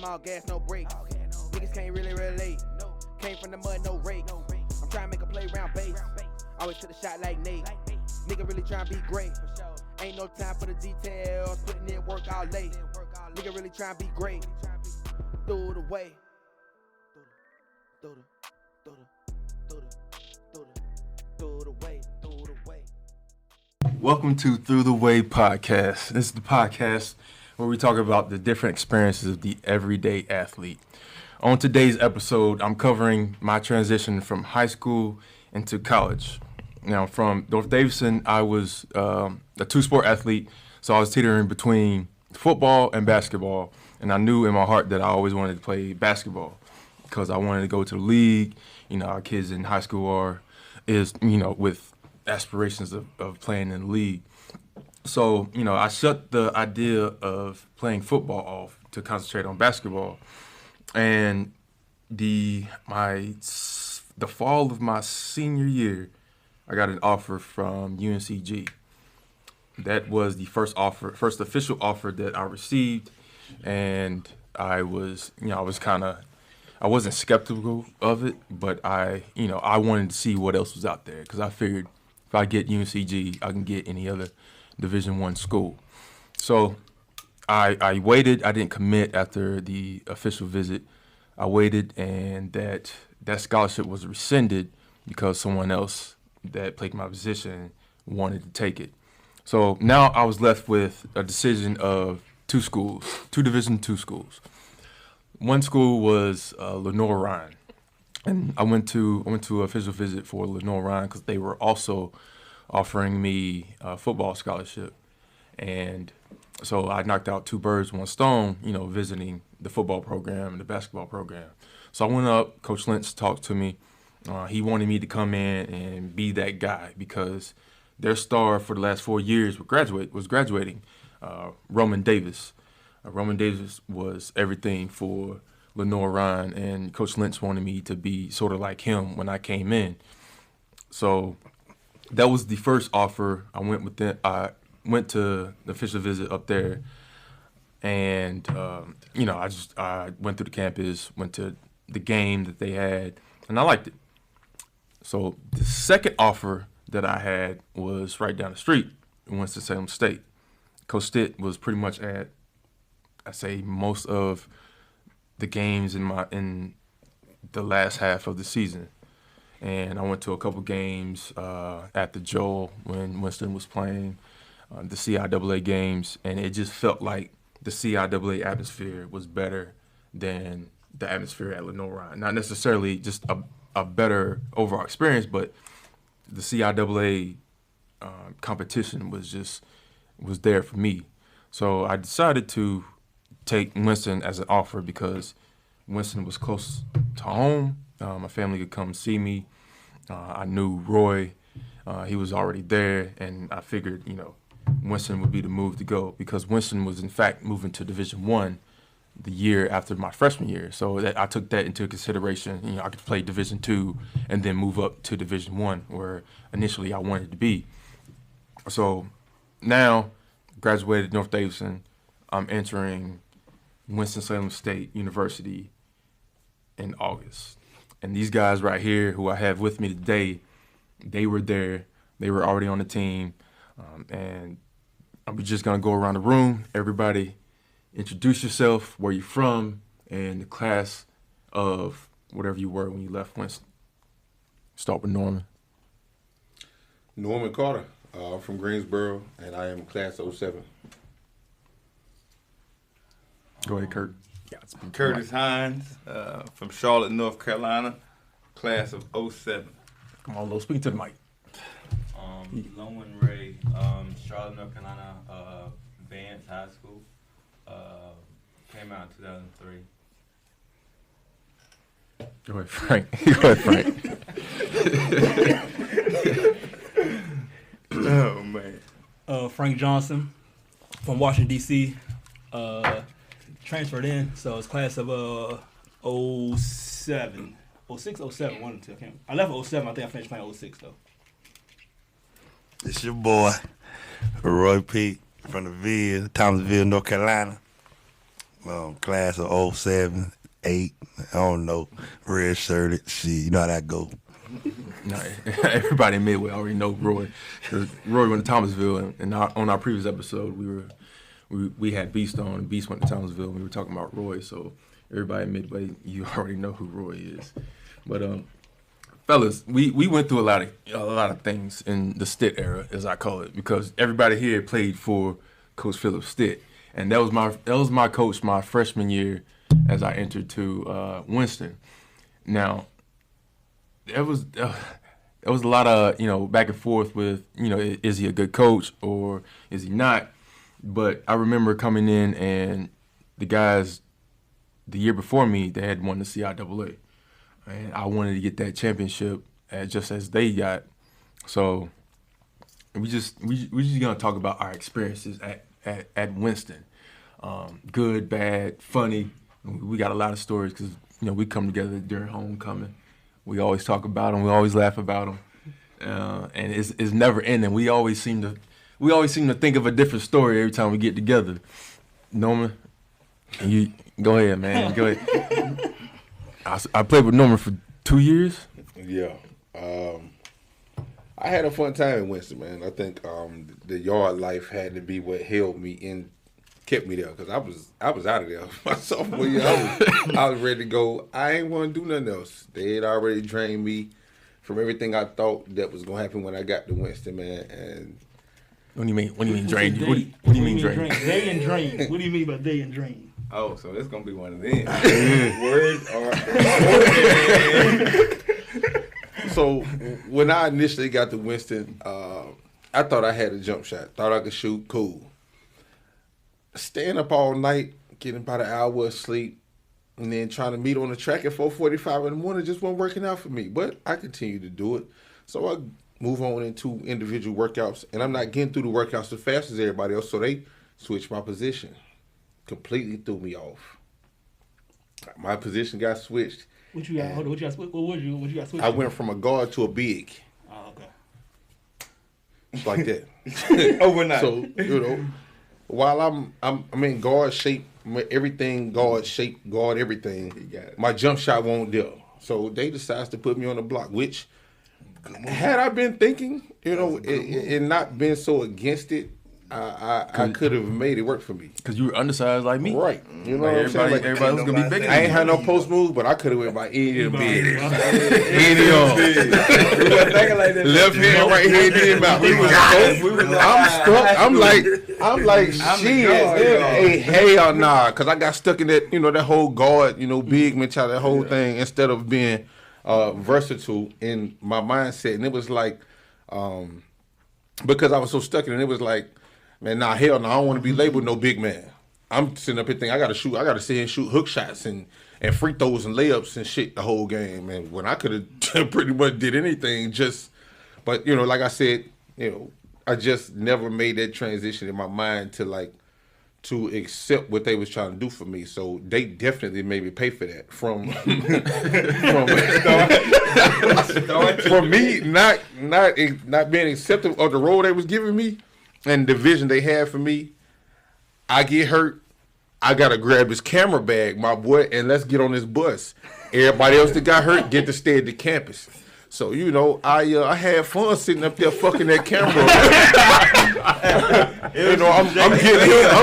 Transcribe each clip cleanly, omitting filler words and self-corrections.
all gas, no brakes. Niggas can't really relate. Came from the mud, no rake. I'm trying to make a play round base. Always to the shot like Nate. Nigga really trying to be great. Ain't no time for the details. Putting in work all late. Nigga really trying to be great. Through the way. Through the way. Welcome to Through the Way podcast. This is the podcast where we talk about the different experiences of the everyday athlete. On today's episode, I'm covering my transition from high school into college. Now, from North Davidson, I was a two-sport athlete, so I was teetering between football and basketball, and I knew in my heart that I always wanted to play basketball because I wanted to go to the league. You know, our kids in high school with aspirations of playing in the league. So, I shut the idea of playing football off to concentrate on basketball. And the fall of my senior year, I got an offer from UNCG. That was the first official offer that I received, and I wasn't skeptical of it, but I wanted to see what else was out there because I figured if I get UNCG, I can get any other Division I school. So I waited. I didn't commit after the official visit. I waited, and that scholarship was rescinded because someone else that played my position wanted to take it. So now I was left with a decision of two Division II schools. One school was Lenore-Ryan, and I went to an official visit for Lenore-Ryan because they were also offering me a football scholarship, and so I knocked out two birds, one stone, visiting the football program and the basketball program. So I went up, Coach Lentz talked to me. He wanted me to come in and be that guy because their star for the last 4 years was graduating, Roman Davis. Roman Davis was everything for Lenore-Ryan, and Coach Lentz wanted me to be sort of like him when I came in. So that was the first offer. I went to the official visit up there, and I went through the campus, went to the game that they had, and I liked it. So the second offer that I had was right down the street in Winston-Salem State. Coach Stitt was pretty much at, I say, most of the games in the last half of the season. And I went to a couple games at the Joel when Winston was playing, the CIAA games, and it just felt like the CIAA atmosphere was better than the atmosphere at Lenore-Ryan. Not necessarily just a better overall experience, but the CIAA competition was there for me. So I decided to take Winston as an offer because Winston was close to home. My family could come see me. I knew Roy. He was already there, and I figured, Winston would be the move to go because Winston was, in fact, moving to Division I the year after my freshman year. So I took that into consideration. I could play Division II and then move up to Division I, where initially I wanted to be. So now, graduated North Davidson, I'm entering Winston-Salem State University in August. And these guys right here who I have with me today, they were there. They were already on the team. And I'm just going to go around the room. Everybody introduce yourself, where you're from, and the class of whatever you were when you left Winston. Start with Norman. Norman Carter, from Greensboro, and I am class 07. Go ahead, Kurt. Yeah, it's Curtis Hines from Charlotte, North Carolina, class of 07. Come on, Lo, speak to the mic. Lowen Ray, Charlotte, North Carolina, Vance High School, came out in 2003. Go ahead, Frank. Oh, man. Frank Johnson from Washington, D.C., transferred in, so it's class of 07. 06, 07, one or two. I left 07, I think I finished playing 06, though. It's your boy, Roy Pete, from the Thomasville, North Carolina. Class of 07, 8, I don't know, red shirted, shit, you know how that go. No, everybody in Midway already know Roy. 'Cause Roy went to Thomasville, and on our previous episode, we had Beast on, and Beast went to Thomasville, and we were talking about Roy. So everybody in Midway, you already know who Roy is. But fellas, we went through a lot of things in the Stitt era, as I call it, because everybody here played for Coach Philip Stitt, and that was my coach my freshman year as I entered to Winston. Now, there was a lot of back and forth with is he a good coach or is he not? But I remember coming in and the guys the year before me, they had won the CIAA, and I wanted to get that championship just as they got. So we just gonna talk about our experiences at Winston, good, bad, funny. We got a lot of stories because we come together during homecoming. We always talk about them. We always laugh about them, and it's never ending. We always seem to think of a different story every time we get together. Norman, you go ahead, man. Go ahead. I played with Norman for 2 years. Yeah. I had a fun time in Winston, man. I think the yard life had to be what held me in, kept me there, because I was out of there my sophomore year. I was ready to go. I ain't want to do nothing else. They had already drained me from everything I thought that was gonna happen when I got to Winston, man. And what do you mean drained? What do you mean drained? Day and drain. What do you mean by day and drain? Oh, so it's gonna be one of them. Words are. So when I initially got to Winston, I thought I had a jump shot. Thought I could shoot, cool. Staying up all night, getting about an hour of sleep, and then trying to meet on the track at 4:45 in the morning just wasn't working out for me. But I continued to do it. So I move on into individual workouts, and I'm not getting through the workouts as fast as everybody else, so they switched my position. Completely threw me off. My position got switched. What you got? Hold on. What you got switched? I went from a guard to a big. Oh, okay. Just like that. Overnight. So, while I'm in guard shape, everything guard shape, guard everything, my jump shot won't do. So they decided to put me on the block, which had I been thinking, and not been so against it, I could have made it work for me. Because you were undersized like me. Right. You know what I'm saying? Everybody was going to be bigger. I ain't had no post move, but I could have went by any of the big. Any Left hand, right hand, did about. I'm stuck. I'm like, shit. Hell nah. Because I got stuck in that, that whole guard, big mentality, that whole thing, instead of being versatile in my mindset. And it was like, because I was so stuck in it, it was like, man, nah, hell no, I don't want to be labeled no big man. I'm sitting up here thinking I got to sit and shoot hook shots and free throws and layups and shit the whole game, man. When I could have pretty much did anything, but like I said, I just never made that transition in my mind to accept what they was trying to do for me. So they definitely made me pay for that from me not being accepting of the role they was giving me and the vision they had for me. I get hurt, I gotta grab this camera bag, my boy, and let's get on this bus. Everybody else that got hurt get to stay at the campus. So I had fun sitting up there fucking that camera.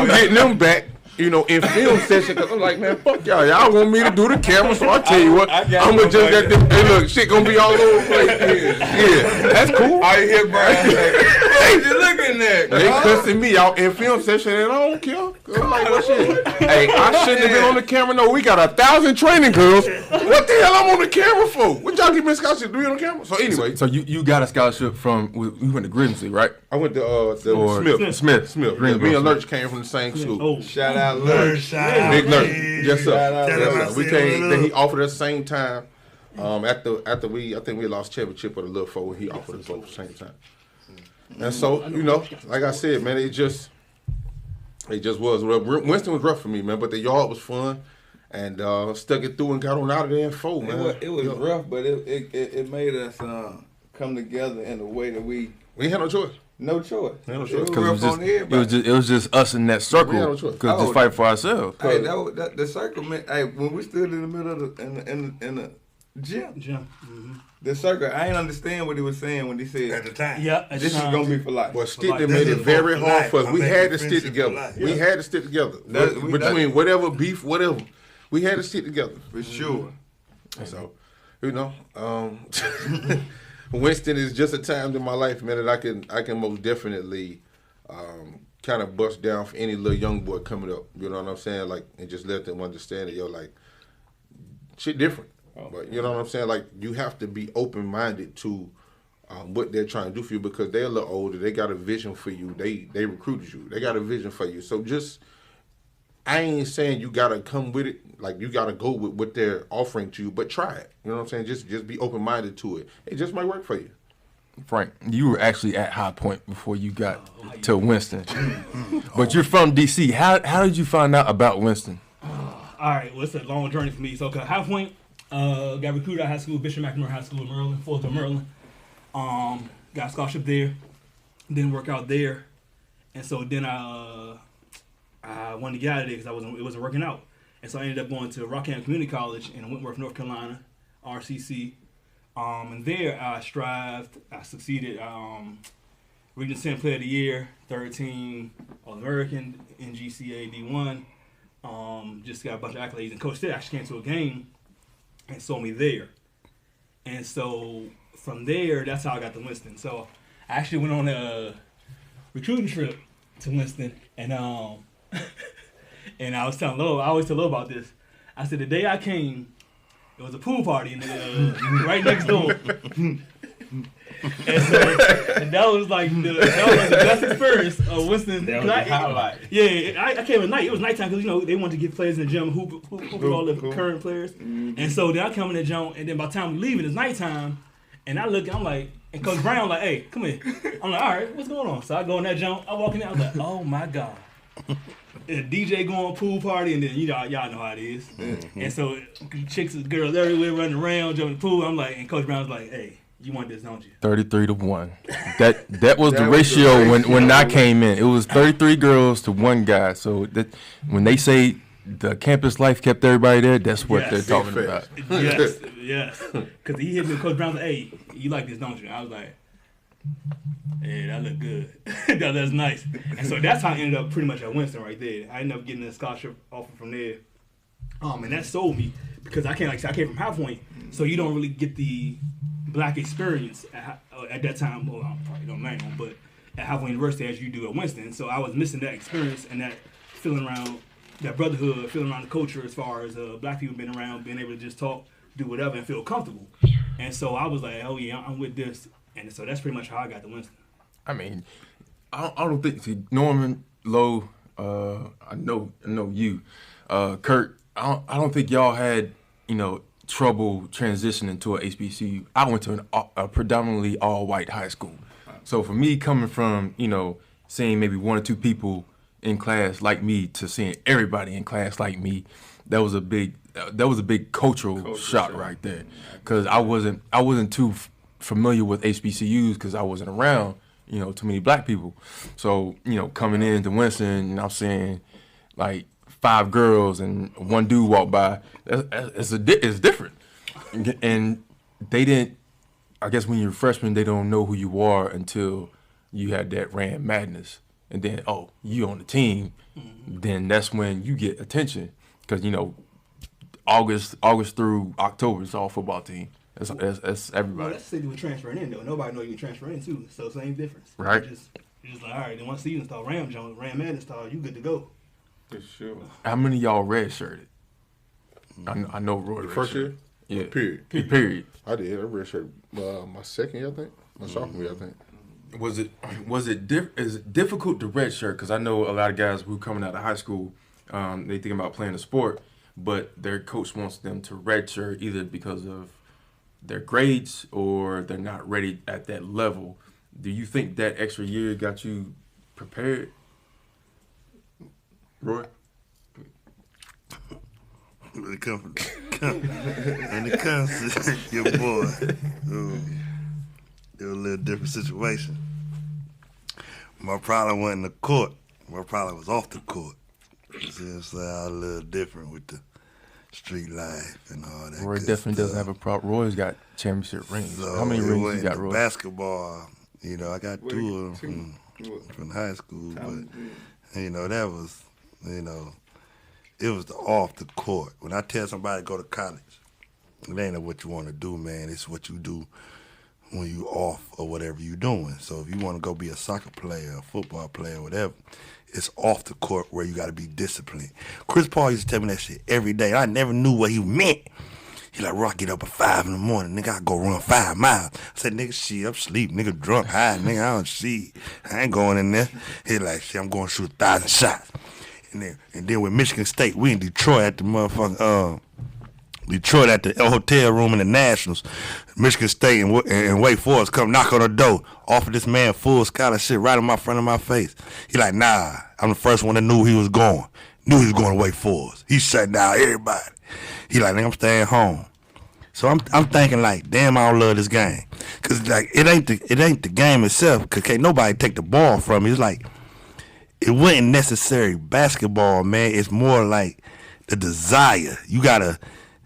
I'm getting them back. In film session, because I'm like, man, fuck y'all. Y'all want me to do the camera, so I tell you what, I'm gonna just get this. Hey, look, shit gonna be all over the place. Yeah, that's cool. I hear Brian hey, you looking at? They cussing me out in film session, and I don't care. I'm like, what shit? Hey, I shouldn't have been on the camera. No, we got 1,000 training girls. What the hell I'm on the camera for? What y'all give me a scholarship to be on the camera? So anyway, so you got a scholarship from we went to Grimsley, right? I went to Smith. Me and Lurch came from the same school. Oh, shout out Lurch. Big Lurch. Yes, sir. We came. Then he offered us the same time. After I think we lost championship with a little four. He offered us both at the same time. And so like I said, man, it just was. Winston was rough for me, man, but the yard was fun, and stuck it through and got on out of there in 4, man. It was rough, but it made us come together in a way that we We ain't had no choice. No choice. No choice. It was rough on everybody. It was just us in that circle. We had no choice. Because just fight for ourselves. Hey, the circle, man. Hey, when we stood in the middle of in the gym. Mm-hmm. The circle, I ain't understand what he was saying when he said At the time. Yeah, this is gonna be for life. Well, Stitt life. made it very hard for us. We had to stick friendship together. for life. We had to stick together. That- Between whatever beef, whatever, we had to stick together. For sure. So, Winston is just a time in my life, man, that I can most definitely kind of bust down for any little young boy coming up. You know what I'm saying? Like, and just let them understand that, like, shit different. But you know what I'm saying? Like, you have to be open-minded to what they're trying to do for you because they're a little older. They got a vision for you. They recruited you. They got a vision for you. So I ain't saying you got to come with it. Like, you got to go with what they're offering to you, but try it. You know what I'm saying? Just be open-minded to it. It just might work for you. Frank, you were actually at High Point before you got to Winston. But you're from D.C. How did you find out about Winston? All right, well, it's a long journey for me. So, High Point, got recruited out of high school, Bishop McNamara High School in Maryland, Fulton, Maryland. Got a scholarship there. Didn't work out there. And so then I wanted to get out of there because it wasn't working out. And so I ended up going to Rockham Community College in Wentworth, North Carolina, RCC. And there I strived, I succeeded, Region 10 Player of the Year, third team All-American, NGCA D1. Just got a bunch of accolades. And Coach Stitt actually came to a game and saw me there. And so from there, that's how I got to Winston. So I actually went on a recruiting trip to Winston, and and I was telling Lo, I always tell Lo about this. I said the day I came, it was a pool party in the, right next door. And so that was the best experience of Winston. That was the highlight. Yeah, I came at night. It was nighttime because they wanted to get players in the gym hoop with all the current players. Mm-hmm. And so then I come in the gym, and then by the time we leaving, it's nighttime. And I look, I'm like, and Coach Brown like, hey, come here. I'm like, all right, what's going on? So I go in that jump, I walk in there, I was like, oh my God. And DJ going pool party, and then y'all know how it is. Mm-hmm. And so chicks and girls everywhere running around, jumping the pool. I'm like, and Coach Brown's like, hey, you want this, don't you? 33-1. That was the ratio when I came in. It was 33 girls to 1 guy. So that when they say the campus life kept everybody there, that's what they're talking about. Yes. Because he hit me, Coach Brown's like, hey, you like this, don't you? I was like, hey, that look good. That's nice. And so that's how I ended up pretty much at Winston right there. I ended up getting a scholarship offer from there. And that sold me because I came from High Point, so you don't really get the black experience at that time. Well, I probably don't know, but at High Point University as you do at Winston. So I was missing that experience and that feeling around that brotherhood, feeling around the culture as far as black people being around, being able to just talk, do whatever, and feel comfortable. And so I was like, oh yeah, I'm with this. And so that's pretty much how I got to Winston. I mean, I don't think, see, Norman, Lowe, I know you, Kurt, I don't think y'all had, trouble transitioning to a HBCU. I went to a predominantly all-white high school. So for me, coming from, seeing maybe 1 or 2 people in class like me to seeing everybody in class like me, that was a big cultural shock right there. Because I wasn't too familiar with HBCUs because I wasn't around, too many black people. So, coming into Winston, I'm seeing like 5 girls and 1 dude walk by. It's different. And they didn't, I guess when you're a freshman, they don't know who you are until you had that Ram Madness. And then, you on the team, then that's when you get attention. Because, August through October is all football team. That's everybody. Well, that's the city we're transferring in, though. Nobody know you transferring in, too. So same difference. Right. You're just like, all right, then once season start, Ram Madness start, you good to go. For sure. How many of y'all redshirted? I know Roy. First year? Yeah. Period. I did. I redshirted my second year, I think. My sophomore year, I think. Is it difficult to redshirt? Because I know a lot of guys who coming out of high school, they think about playing a sport, but their coach wants them to redshirt either because of their grades or they're not ready at that level. Do you think that extra year got you prepared, Roy? When it comes to your boy, it was a little different situation. My problem wasn't the court. My problem was off the court. It's just a little different with the street life and all that. Roy definitely doesn't have a problem. Roy's got championship rings. So how many rings you got, Roy? Basketball, I got 2 of them from high school, but that was, it was the off the court. When I tell somebody to go to college, it ain't what you want to do, man. It's what you do when you off or whatever you doing. So if you want to go be a soccer player, a football player, whatever, it's off the court where you got to be disciplined. Chris Paul used to tell me that shit every day. I never knew what he meant. He like, Rock, get up at 5 in the morning. Nigga, I go run 5 miles. I said, nigga, shit, I'm asleep. Nigga, drunk, high. Nigga, I don't see. I ain't going in there. He like, shit, I'm going to shoot 1,000 shots. And then with Michigan State, we in Detroit at the motherfucking, Detroit at the hotel room in the Nationals. Michigan State and Wake Forest come knock on the door, offer this man full scholarship right in my front of my face. He like, nah, I'm the first one that knew he was going. Knew he was going to Wake Forest. He shut down everybody. He like, nigga, I'm staying home. So I'm thinking like, damn, I don't love this game. Cause like it ain't the game itself, cause can't nobody take the ball from me. It's like it wasn't necessary basketball, man. It's more like the desire. You gotta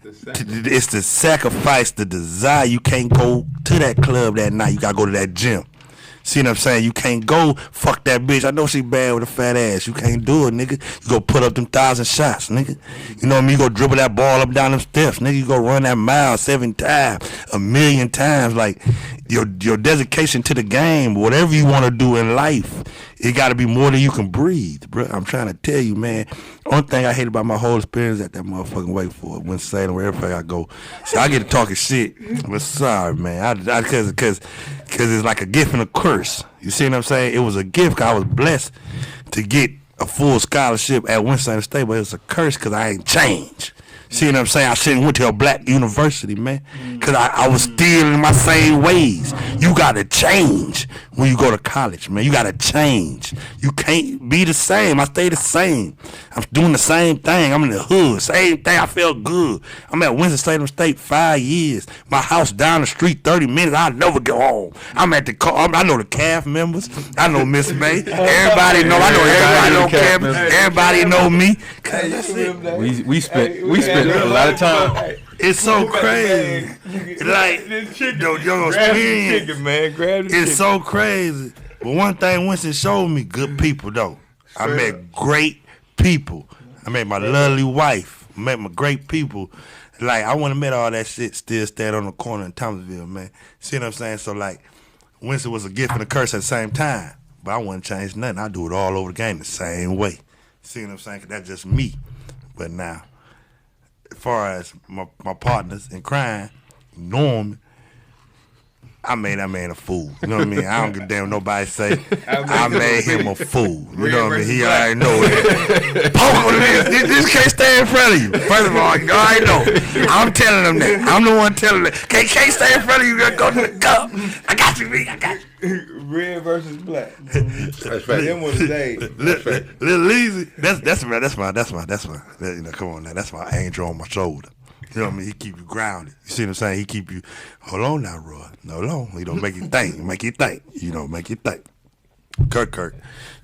it's the sacrifice, the desire. You can't go to that club that night. You gotta go to that gym. See what I'm saying? You can't go fuck that bitch. I know she bad with a fat ass. You can't do it, nigga. You go put up them 1,000 shots, nigga. You know what I mean? You go dribble that ball up down them steps, nigga. You go run that mile 7 times, 1,000,000 times. Like your dedication to the game, whatever you want to do in life, it got to be more than you can breathe, bro. I'm trying to tell you, man. Only thing I hate about my whole experience at that motherfucking Wake Forest, Winston-Salem, wherever I go. See, I get to talking shit, but sorry, man. Because it's like a gift and a curse. You see what I'm saying? It was a gift because I was blessed to get a full scholarship at Winston-Salem State, but it's a curse because I ain't changed. See what I'm saying? I shouldn't went to a black university, man, because I was still in my same ways. You got to change when you go to college, man. You got to change. You can't be the same. I stay the same. I'm doing the same thing. I'm in the hood. Same thing. I felt good. I'm at Winston-Salem State 5 years. My house down the street 30 minutes. I'll never go home. I'm at the car. I know the CAF members. I know Miss May. Everybody know. I know everybody on campus. Everybody know me. We spent a lot of time. It's so crazy. Like, yo, it's so crazy. But one thing Winston showed me, good people, though. I met great people. I met my lovely wife. I met my great people. Like, I wouldn't have met all that shit still stand on the corner in Thomasville, man. See what I'm saying? So, like, Winston was a gift and a curse at the same time. But I wouldn't change nothing. I do it all over the game the same way. See what I'm saying? 'Cause that's just me. But now, as far as my partners in crime, Norman, I made that man a fool. You know what I mean? I don't give a damn what nobody say. I made him a fool. You know what I mean? He already know that. This can't stay in front of you. First of all, you already know. I'm telling them that. I'm the one telling them. Can't stay in front of you. Go to the cup. I got you, B. I got you. Red versus black. That's right. Them was the days. Little easy. That's my. You know, come on now. That's my angel on my shoulder. You know what I mean? He keep you grounded. You see what I'm saying? He keep you. Hold on now, Roy. Hold on. He don't make you think. Make you think. You know, make you think. Kirk.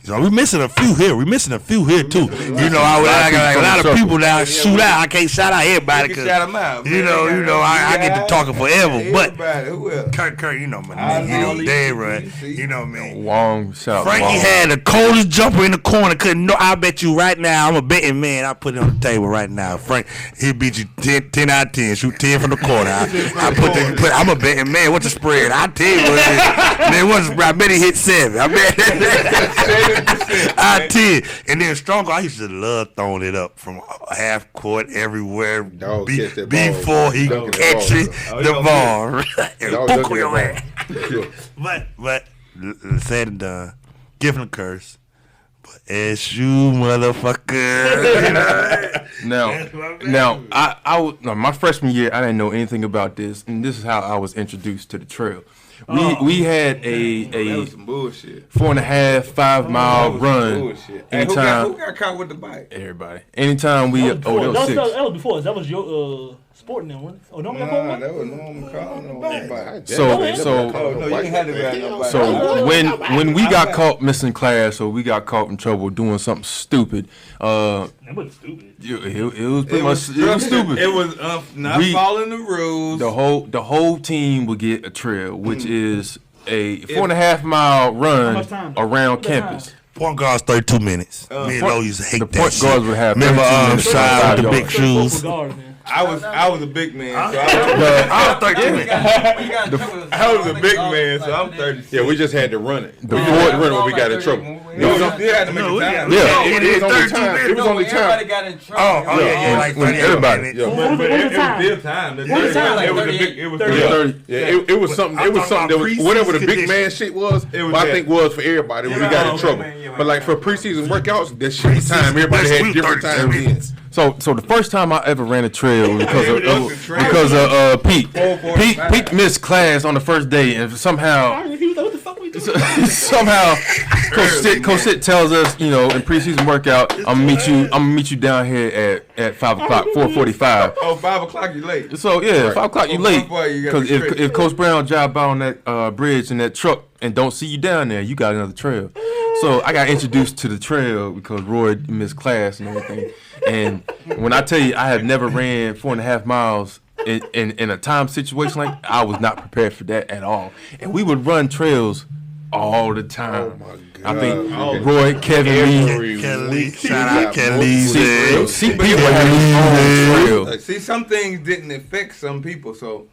So we missing a few here. We missing a few here too. You know, I got a lot of people that shoot out. I can't shout out everybody because shout them out. You know, I get to talking forever. But who else? Kirk, you know my nigga. You know, Dave, right? You know what I mean? Wong, shout Frankie Wong. had the coldest jumper in the corner. Couldn't know. I bet you right now. I'm a betting man. I put it on the table right now. Frank, he beat you 10 out of 10. Shoot 10 from the corner. I'm a betting man. What's the spread? I tell you what it is. Man, I bet he hit 7. I bet. I did. And then Stronger, I used to love throwing it up from half court everywhere before he catch the ball. And book your ass. But said and done. Give him a curse. But SU motherfucker. Now, my freshman year, I didn't know anything about this, and this is how I was introduced to the trail. We had that was some bullshit. 4.5, 5 mile run. Bullshit. Anytime, Who got caught with the bike? everybody. Anytime we that was before. That was yours. Sporting them, wasn't it? Oh, no, Nah, that was Norman calling nobody. So no, you didn't have to grab nobody. So when we got caught missing class or we got caught in trouble doing something stupid, That wasn't stupid. it was pretty much stupid. It was not following the rules. The whole team would get a trail, which is a 4.5 mile run around campus. Point guards 32 minutes. Me and Lo used to hate The that point shit. guards would have. Remember 13 minutes Shy with the yard. big shoes? I was a big man, so I was 13 minutes. I was a big man, so I'm 30. Yeah, we just had to run it. The We fourth- had to run it when we got in trouble. No, you still had to make a time. Yeah. It was only time. It was only Everybody time. got in trouble. Oh, yeah, like When 38 everybody- minutes. Yeah. But it was still time. What was time? It was a big. It was 30. Yeah, it was something. It was something that was whatever the big man shit was. It was I that. think was for everybody. We got in trouble. But like for preseason workouts, that shit was time. Everybody had different times in. So the first time I ever ran a trail was because of Pete. Pete missed class on the first day, and somehow What the fuck we doing? somehow Coach Stitt tells us, in preseason workout, I'm gonna meet you down here at 5 o'clock, 4:45. Oh, 5 o'clock, you late. So yeah, 5 o'clock you late. You gotta Because be straight. if Coach Brown drive by on that bridge in that truck and don't see you down there, you got another trail. So I got introduced to the trail because Roy missed class and everything. And when I tell you I have never ran 4.5 miles in a time situation like that, I was not prepared for that at all. And we would run trails all the time. Oh my God. I think Roy, Kevin Lee, Kelly, shout out Kelly. CP would have his own trail. See, some things didn't affect some people, so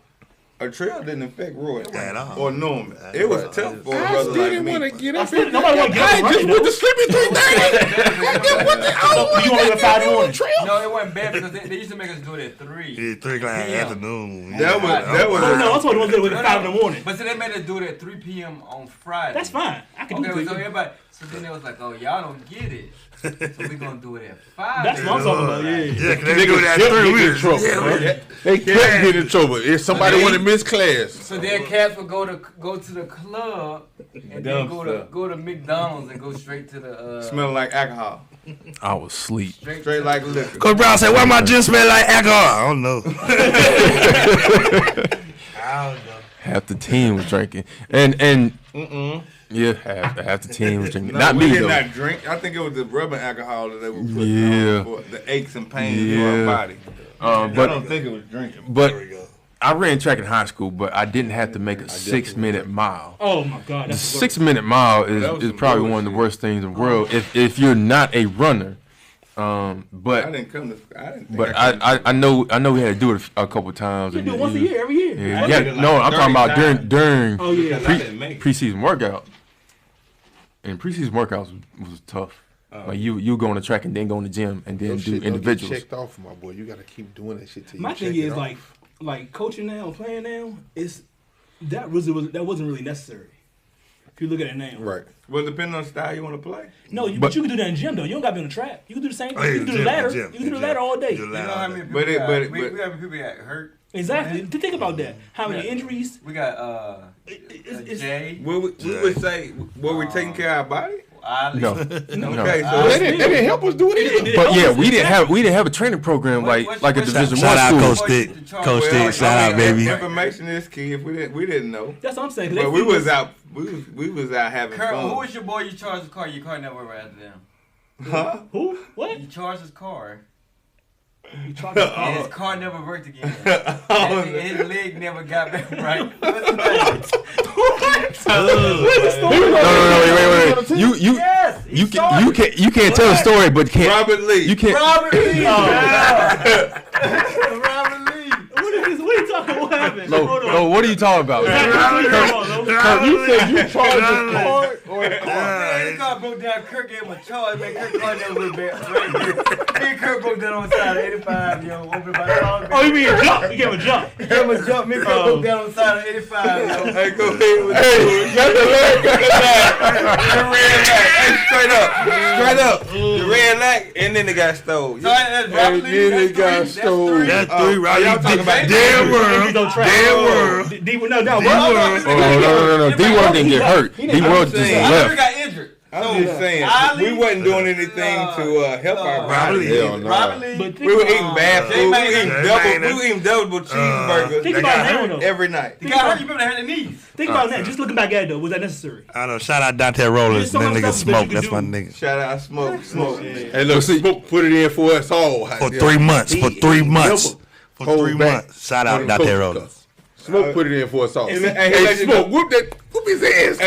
a trail didn't affect Roy At all. or Norman. It was tough for a I brother still like didn't want to me. get up. Nobody want to get I up just right went now. to sleep at 3:30. You want to go 5 in the morning? No, it wasn't bad because they used to make us do it at 3. Yeah, 3 o'clock in the afternoon. That was No, I'm talking about with 5 in the morning. But so they made us do it at 3 p.m. on Friday. That's fine. I can do Okay, it. so everybody, so then it was like, oh, y'all don't get it. So we gonna do it at 5. That's what I'm talking about. Yeah. Yeah, cause they do that 3 weeks. They kept getting in trouble. If somebody wanted to miss class, So then cats would go to the club and then go to McDonald's and go straight to the smell like alcohol, I was asleep. straight like liquor. Coach Brown said, "Why my gym smell like alcohol?" I don't know. Half the team was drinking, and yeah, half the team was drinking. No, Not we me did though. not drink. I think it was the rubbing alcohol that they were putting Yeah. on for the aches and pains in Yeah. our body. I But don't think it was drinking. but I ran track in high school, but I didn't have to make a 6-minute mile. Oh my God. The That's 6-minute mile That was is some probably bullshit. one of the worst things in the world if you're not a runner. I But didn't come to. I didn't. Think but I I know we had to do it a couple times. You and do it once a year, every year. Yeah, I yeah, did it like no, I'm talking about 30 during Oh yeah. I didn't make it. preseason workout. And preseason workouts was tough. Like you go on the track and then go in the gym and then your do shit don't get individuals. checked off, my boy. You got to keep doing that shit till you My check thing it is off. like coaching now and playing now is that wasn't really necessary. If you look at it now. Right. Well, depending on the style you want to play. No, but you can do that in gym though. You don't got to be on the track. You can do the same thing. You can do the ladder. You can do the ladder all day. You know how many people But it- got, but it- we but- got people got hurt. Exactly. To think about that. How many Yeah. injuries? We got It's- Jay. We would say, were we taking care of our body? Ali. No, Okay, no. so They didn't help us do it either. But yeah, we didn't have a training program like a Division Shout out I Coach school. Stitt. Coach Stitt, shout out, baby. Information is key. If we didn't know, That's what I'm saying. but we was out having Kurt, who fun. was your boy you charged the car? Your car never ran after them. Huh? Who? What? You charged his car. You talking about? And his car never worked again. And his leg never got back right. What's his name? No, wait. Yes, he started. You can't tell the story, but Robert Lee. you can't. Robert Lee. Robert Lee. What are you talking about? What happened? No, Hold on. no, what are you talking about? You said you charged his car or a car. Man, his car broke down. Kirk gave him a charge. Man, Kirk car never went back. Right there. Me and Kirk broke down on the side of 85, yo. Open by the Oh, you mean a jump? You gave him a jump. He gave him a jump. Me and Kirk broke down on the side of 85, yo. Hey, go ahead with it. Got the leg, got the leg. The red light. Hey, straight up. The red light, and then it got stole. So that's Robert Lee. then it got That's stole. three. That's 3, right? y'all talking about Damn world. Don't try. Damn world. No. Oh, no. D-World didn't get hurt. D-World just I never left. got injured. I'm just saying, we wasn't doing anything to help our body. Hell no. But We were eating bad food. We were Jay eating double cheeseburgers. Think about it now, though. every night. You remember they had the knees. Think about that. Just looking back at it, though, was that necessary? I know. Shout out Dante Rollins. There's so That much nigga stuff that you Smoke. can That's do. my nigga. Shout out Smoke. Hey, look, Smoke put it in for us all. For 3 months. For 3 months. For Hold 3 back. months. Shout out Dante Rollins. Smoke put it in for us all. Hey, Smoke, whoop his ass.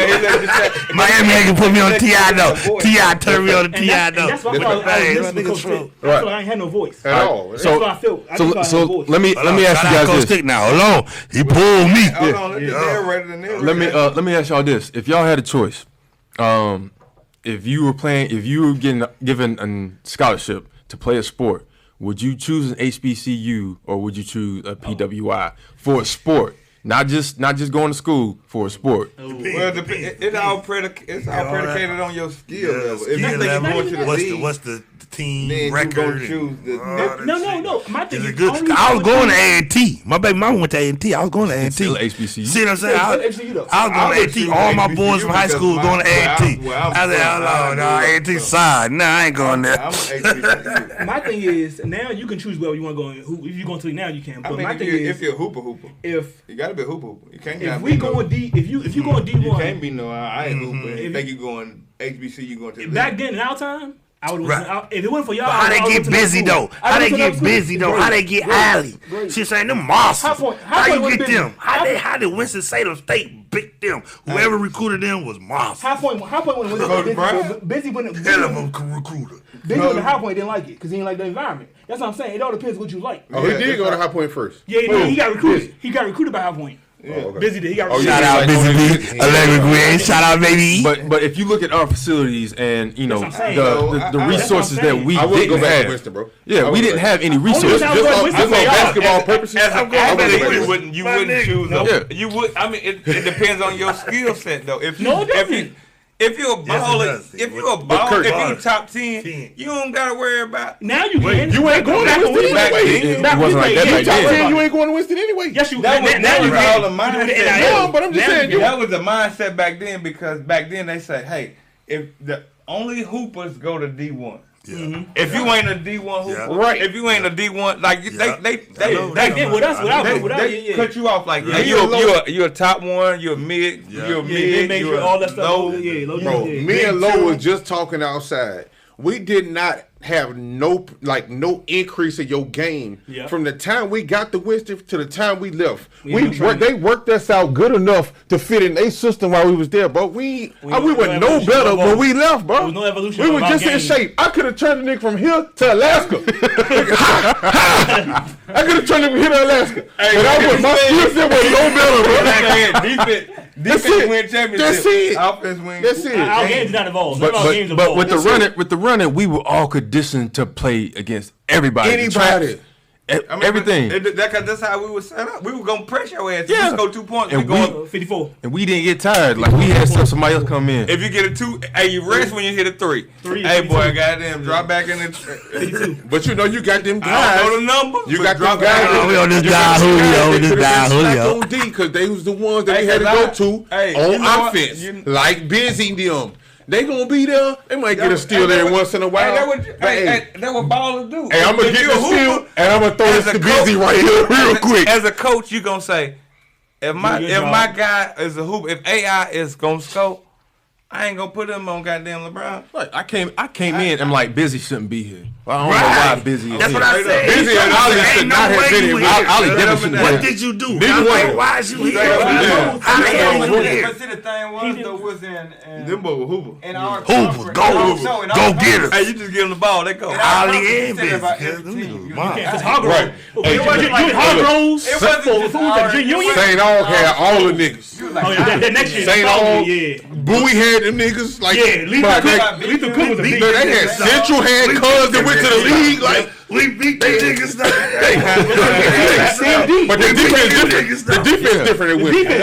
Miami nigga put me on T.I. though. T.I. turned me on the T.I. though. That's why I felt like I was listening to Coach Stitt. I feel like I ain't had no voice. At all. That's what I felt. I just felt I had no voice. let me ask Shout you out guys Coach this. Stitt now. Hold on. He pulled me. Hold on, let the narrator the narrator. Let me ask y'all this: if y'all had a choice, if you were given a scholarship to play a sport, would you choose an HBCU or would you choose a PWI for a sport? Not just going to school for a sport. Well, it's all predicated on your skill level. If you Skill think you're level. going to the league, What's the team then you record? gonna choose the. No. My thing Is is it good? I was going to A&T. My baby mama went to A&T. I was going to A&T. Still HBCU. See what I'm saying? I was going I to would A&T. choose All my HBCU boys from high school because going to A&T. where I'm I said, from, oh, no, A&T side. Nah, I ain't going there. I'm an HBCU. My thing is now you can choose wherever you want to go. If you're going to now, you can. But I mean, my thing if is you're a hooper, if you gotta be a hooper. You can't. if we going D, if you going you D1, can't be no. I ain't hooping. You think you going HBC? You going to the back league. then in our time, I would. Right. If it wasn't for y'all, But how they get busy though? How they get busy though? How they get alley? She saying them monsters. How you get them? How did Winston-Salem State beat them? Whoever recruited them was monsters. High point when busy when Hell of a recruiter. busy when the High Point didn't like it because he didn't like the environment. That's what I'm saying. It all depends what you like. Oh, he did go to High Point first. Yeah, he got recruited. He got recruited by High Point. Okay. Busy did. He got recruited. Shout out Busy B, Electric Green. Shout out Baby E. But if you look at our facilities and That's what I'm saying. the resources That's what I'm that we I wouldn't go didn't back to have, Winston, bro. yeah, we didn't have any resources. Only time I went Just Winston on for y'all. basketball purposes. As a I wouldn't go back to you Winston. wouldn't choose. Yeah. You would. I mean, it depends on your skill set though. If you, No, it doesn't. If you're a baller, does. if you're a But baller, Kurt, if you're top 10, you don't gotta worry about. Now you can. You ain't going to Winston back anyway. then. It wasn't like that You back top 10, then. you ain't going to Winston anyway. Yes, you. That was Now you all the can. mindset. No, but I'm just saying, you. That was the mindset back then because back then they say, hey, if the only hoopers go to D1. Yeah. If you ain't a D1 hooper, Yeah. Right. If you ain't a D1, like Yeah. They did with us without they cut you off like Yeah. you're a top one, you're a mid, Yeah. you're a They mid, made you're sure all that stuff. low. Low. Bro, Yeah. me and Lo was just talking outside. We did not have no increase in your game Yeah. from the time we got to Winston to the time we left. We They worked us out good enough to fit in their system while we was there, bro. We were no evolution better of when our- we left, bro. There was no evolution We of were our just in game. shape. I could have turned the nigga from here to Alaska. I could have turned him from here to Alaska. But I was my skill set was no better, bro. Defense it. win championship. That's it. Offense win. That's it. Our games did not evolve. None of our games But evolved. with the running, we were all conditioned to play against everybody. The Anybody. traps, everything. That's how we were set up. We were gonna press your ass. Yeah. If you score 2 points, And we going. 54. And we didn't get tired. Like we had somebody else come in. If you get a 2, hey, you rest when you hit a 3. Three, Hey, boy, 52. goddamn, drop back in the. But you know you got them I guys. don't know the number. You but got drop them guys. Oh, we on this You guy got them Julio, guys that this could've guy been slack Julio. on D because they was the ones that Hey, we had to cause go to hey, on you know what? offense. You- Like Busy them. They gonna be there. They might get a steal every once in a while. That what ballers do. Hey, I'm gonna If get you the a hooper, steal and I'm gonna throw as this a to Busy coach- right here real quick. As a coach, you gonna say, if my Do your job. guy is a hooper, if AI is gonna score, I ain't gonna put him on goddamn LeBron. Like, I came in. I'm like, Busy shouldn't be here. Well, I don't know why Busy is That's here. what I said. Busy and Ollie should not have been here. Ollie definitely shouldn't What have. did you do? Neither one of them. Why is you here? Yeah. How the hell you here? But see, the thing was, though, was Them boys were hooper. in our Hoopers, conference- go in our- Hoopers. no, in our Go conference- get us. Hey, you just give them the ball, they go. in our Ollie conference, and we said about Busy. every Them team, niggas you monster. know. It's Hargrove. Right. You Hargrove. It wasn't just our- Union. St. Aug had all the niggas. You was like, Oh yeah, that next year. St. Aug, Yeah. Bowie had them niggas. Like, Yeah, Lethal but Cook. they- Lethal Cook was a big. they had Central had cuz that went to the league. Like, We beat the niggas. but the defense different than Winston.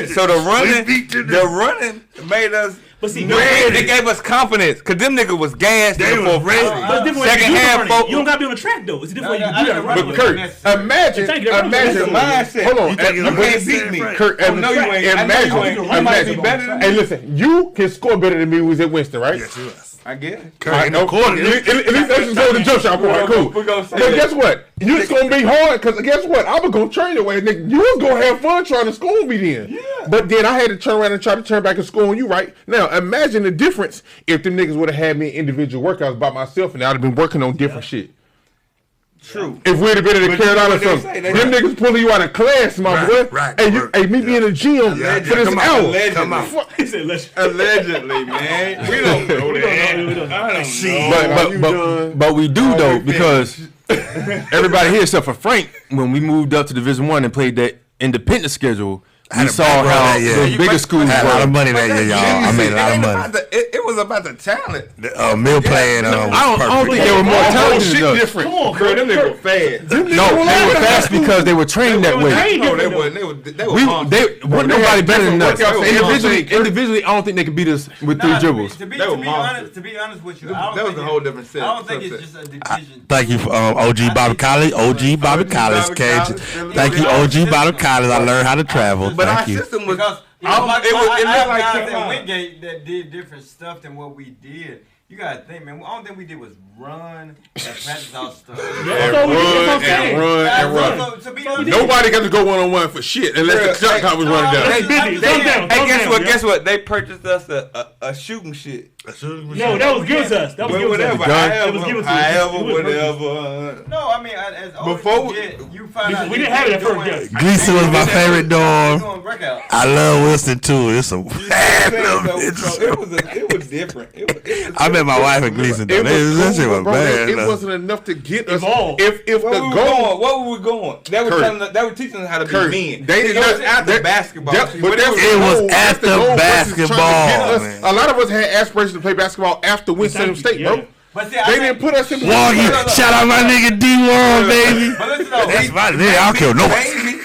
So the We beat them. running made us But see, They gave us confidence because them niggas was gassed. They was ready. but it's different Second half, you don't gotta be on the track though. It's a different way you do that. But Kurt, imagine, mindset. hold on, You think you it's can't a beat me. mindset, Kurt, I know you ain't. I know you ain't. You might be better than Hey, me. listen, you can score better than me when we was at Winston, right? Yes, yes. I guess. Kurt ain't no At quarter. least let's just go to the jump shot part. Cool. We're gonna say But that. guess what? It's gonna be hard because guess what? I was gonna train your way, nigga. You was gonna have fun trying to school me then. Yeah. But then I had to turn around and try to turn back and school on you, right? Now imagine the difference if them niggas would have had me in individual workouts by myself and I'd have been working on different shit. True. If we'd have been in the Carolina or they something, say, them niggas pulling you out of class, my boy. right. Hey, meet me in the gym for this hour. Come on. He said, let's. Allegedly, man. We don't know that. I don't See, know. But we do though because everybody here except for Frank, when we moved up to Division 1 and played that independent schedule, we saw how those bigger schools I had a lot of were. money that year, y'all. I made a lot of money. It was about the talent. Meal plan. I don't think they were more talented than us. different. Come on, Bro, them niggas Kurt. fast. No, they were fast because they were trained that way. No, they wasn't. They were monsters. Wasn't nobody better than us. workouts. Individually, I don't think they could beat us with three dribbles. To be They were monsters. honest with you, That was a whole different set. I don't think it's just a division. Thank you for OG Bobby Collins. OG Bobby Collins, Cage. Thank you, OG Bobby Collins. I learned how to travel. But our Thank you. system was. Because I have like guys Carolina. at Wingate that did different stuff than what we did. You gotta think, man. The only thing we did was run and practice our stuff. And run. So to be honest, Nobody got to go one-on-one for shit unless the shot clock was running down. Hey, busy. Calm down. Hey, guess what? They purchased us a shooting shit. No, that was given to us. That was given to Whatever. us. It was given to us. Whatever. no, I mean, as old Before as you get, you find out We didn't have it at first, yes. Gleason was my favorite dorm. doing workout. I love Winston too. It's a bad little bitch. It was different. I met my wife at Gleason though. That shit was bro. bad. It wasn't enough to get us. Evolve. If the goal, Where were we going? They were Kurt. telling us, they were teaching us how to be Kurt, men. they did it was not- after that- basketball. that- See, but whatever that's It the was goal. That's after the goal versus trying to basketball, get man. us. A lot of us had aspirations to play basketball after Winston-Salem State, bro. But see, They didn't put us in. Woggy, shout out my nigga D1, baby. But listen though, That's my nigga. I don't kill nobody. Baby.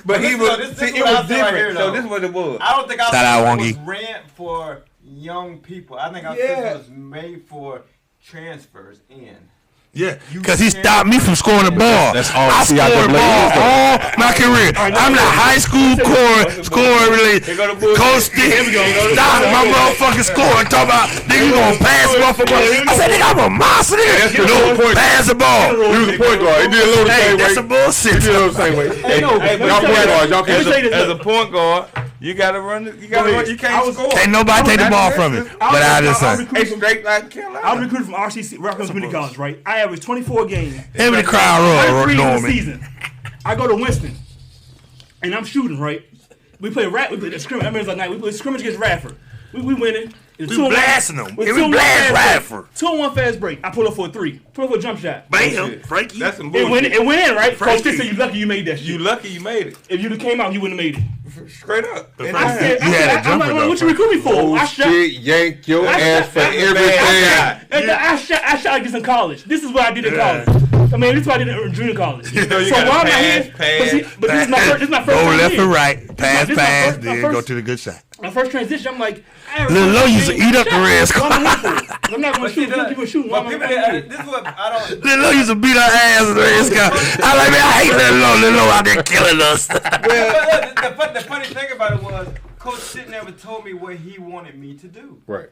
But he This was. is See, what it I'll was say right different. here, So though. this is what it was. I don't think our Shout out, system Wongy. was rent for young people. I think our Yeah. system was made for transfers in. Yeah, because he stopped me from scoring the ball. That's all I scored the ball all my career. I'm the high school scoring related. Here go the bullshit. Coach Stitt stopped my motherfucking scoring. Talking about, nigga, you gonna pass the ball for ball. I said, nigga, I'm a monster, nigga. No, pass the ball. He was a point guard. He did a little the Hey, same that's way. some bullshit. He did a little the same way. Hey, no, hey, let me y'all tell point you guard. Y'all Let me tell can't. you this. As a point guard, you gotta run. You gotta run. You can't score. Can't nobody take the ball from me. But I just say, Hey, straight like Carolina. I was recruited from RCC, Rockland Community College, right? I averaged 24 games. him and the crowd run, 3 in the Norman. season. I go to Winston, and I'm shooting, right? We play the scrimmage. I remember it was like night. We play scrimmage against Radford. We winning. It's We 2-1. blasting them. With Yeah, we 2-1 blast fast break. Radford. 2-1 fast break. I pull up for a 3. Pull up for a jump shot. Bam, Frankie. That's some It bullshit. went in, right? Coach Frankie. Stitt said, you lucky you made that shit. You lucky you made it. If you'd have came out, you wouldn't have made it. Straight up. And I I said, You had a I'm jumper, like, though, what you recruit me for? Oh I shot. shit! Yank your I ass shot- for I- everything. And I shot against in college. This is what I did in college. I mean, this is what I did in junior college. know you so gotta while I'm out pass, here, but this is my first. This is my first. Go time left here. and right. Pass, This is my pass, first- my then first- go to the good shot. My first transition, I'm like, Lil' Lo used to eat up the red squad. I'm not going to shoot. I'm going to shoot. But people, this is what I don't. Lil' Lo used to beat our ass in the red sky. I like, man, I hate Lil' Lo. Lil' Lo out there killing us. The funny thing about it was, Coach Stitt never told me what he wanted me to do. Right.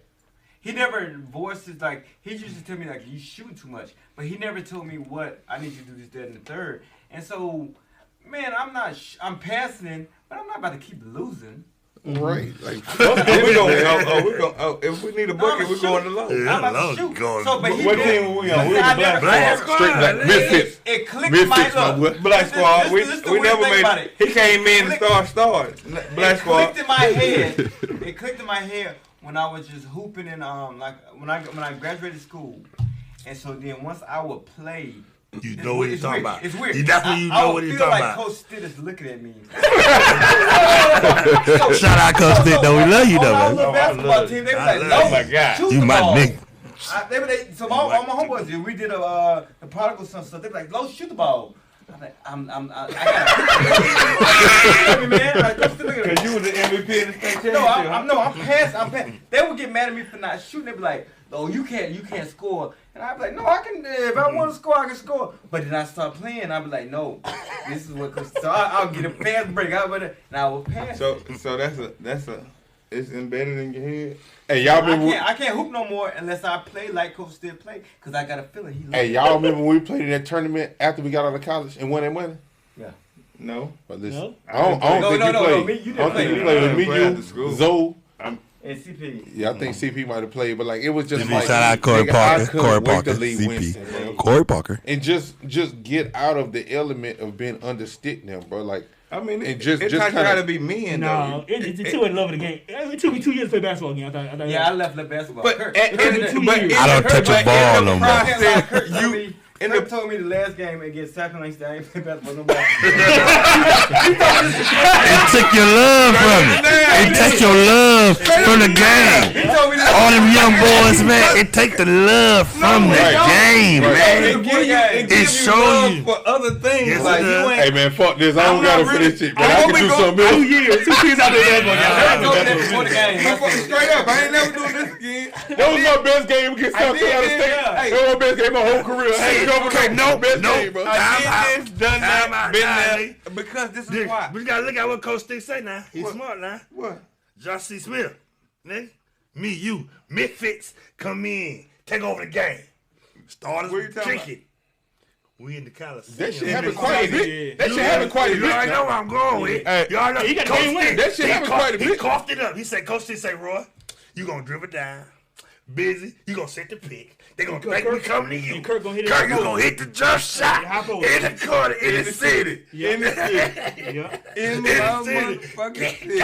He never voiced his, like, he used to tell me, like, you shoot too much. But he never told me what, I need you to do this, that, and the third. And so, man, I'm passing, but I'm not about to keep losing. Right. Like if we need a bucket, we're going to low. Yeah, I'm about Lo's to shoot. going- So, but he What did- team were we on? but We were I the never- Black I never- Squad. straight black misfits. It clicked Misfits, my my look. boy. Black Squad. This We the we weird never thing made about it. it. He came in and started. Black It Squad. clicked in my head. It clicked in my head when I was just hooping in like when I graduated school, and so then once I would play. You know what he's talking about. It's weird. You definitely know what he's I talking feel like about. Coach Stitt is looking at me. Shout out Coach Stitt, though. We love you, though, On my man. little basketball team, they were like, love "No, you. my God. shoot You the my ball." nigga. So all my homeboys did. We did the prodigal son stuff. They were like, "Lo, shoot the ball." I got man. Because you was the MVP in the state championship. No, I'm passing. They would get mad at me for not shooting. They'd be like, "Oh, you can't score." And I'd be like, "No, I can. If I want to score, I can score." But then I start playing. I'd be like, "No, this is what." So I'll get a pass break out with it, and I will pass. So that's a. It's embedded in your head. Hey, y'all I can't hoop no more unless I play like Coach Stitt play, because I got a feeling Hey, y'all remember when we played in that tournament after we got out of college and won that money? Yeah. No. But listen, No? I don't think you played. Me, you I don't think you played with me, you, Zoe. And CP. Yeah, I think CP might have played, but like it was just CP, like shout out Corey nigga, Parker. I couldn't Corey wait Parker. to leave CP. Winston, bro. Corey Parker. And just get out of the element of being under Stitt now, bro. Like I mean, and it just taught you kinda, how to be men, No, though. it's too in love with the game. It took me 2 years to play basketball again. I thought Yeah, I left basketball. But Kurt, I don't touch a ball no more. Kurt told me the last game against Saffron Lane State, I ain't play basketball no more. It took your love from it. It took your love from the game. He told me All them young boys, man, it take the love from the game, man. It show you. For other things. Yes, Like, it you does. ain't. hey man, fuck this. I don't gotta finish it, but I can do something 2 else. years. 2 years out there basketball. before the game. Straight up, I ain't never doing this again. That was my best game against South Carolina State. That was my best game my whole career. Best game, bro. I did this, done Time that, out, been time there. Because this is why. We gotta look at what Coach Stitt say now. He's smart now. What? Josh C. Smith, nigga. Me, you, misfits, come in, take over the game. Starters What you talking drinking. We in the Coliseum. That shit happened quite a bit. That shit happened quite a You bit. already know where I'm going with. Hey, You already know. he got Coach game winner. Stitt, That shit he happened coughed- quite a He bit. coughed it up. He said, Coach Stitt say, Roy, you gonna dribble down. Busy, you gonna set the pick. They gonna think we coming to you. And Kirk gonna hit it. Kirk, you gonna hit the jump shot Hop over. in the corner, in the city. In the city. Yeah. In the motherfucking city.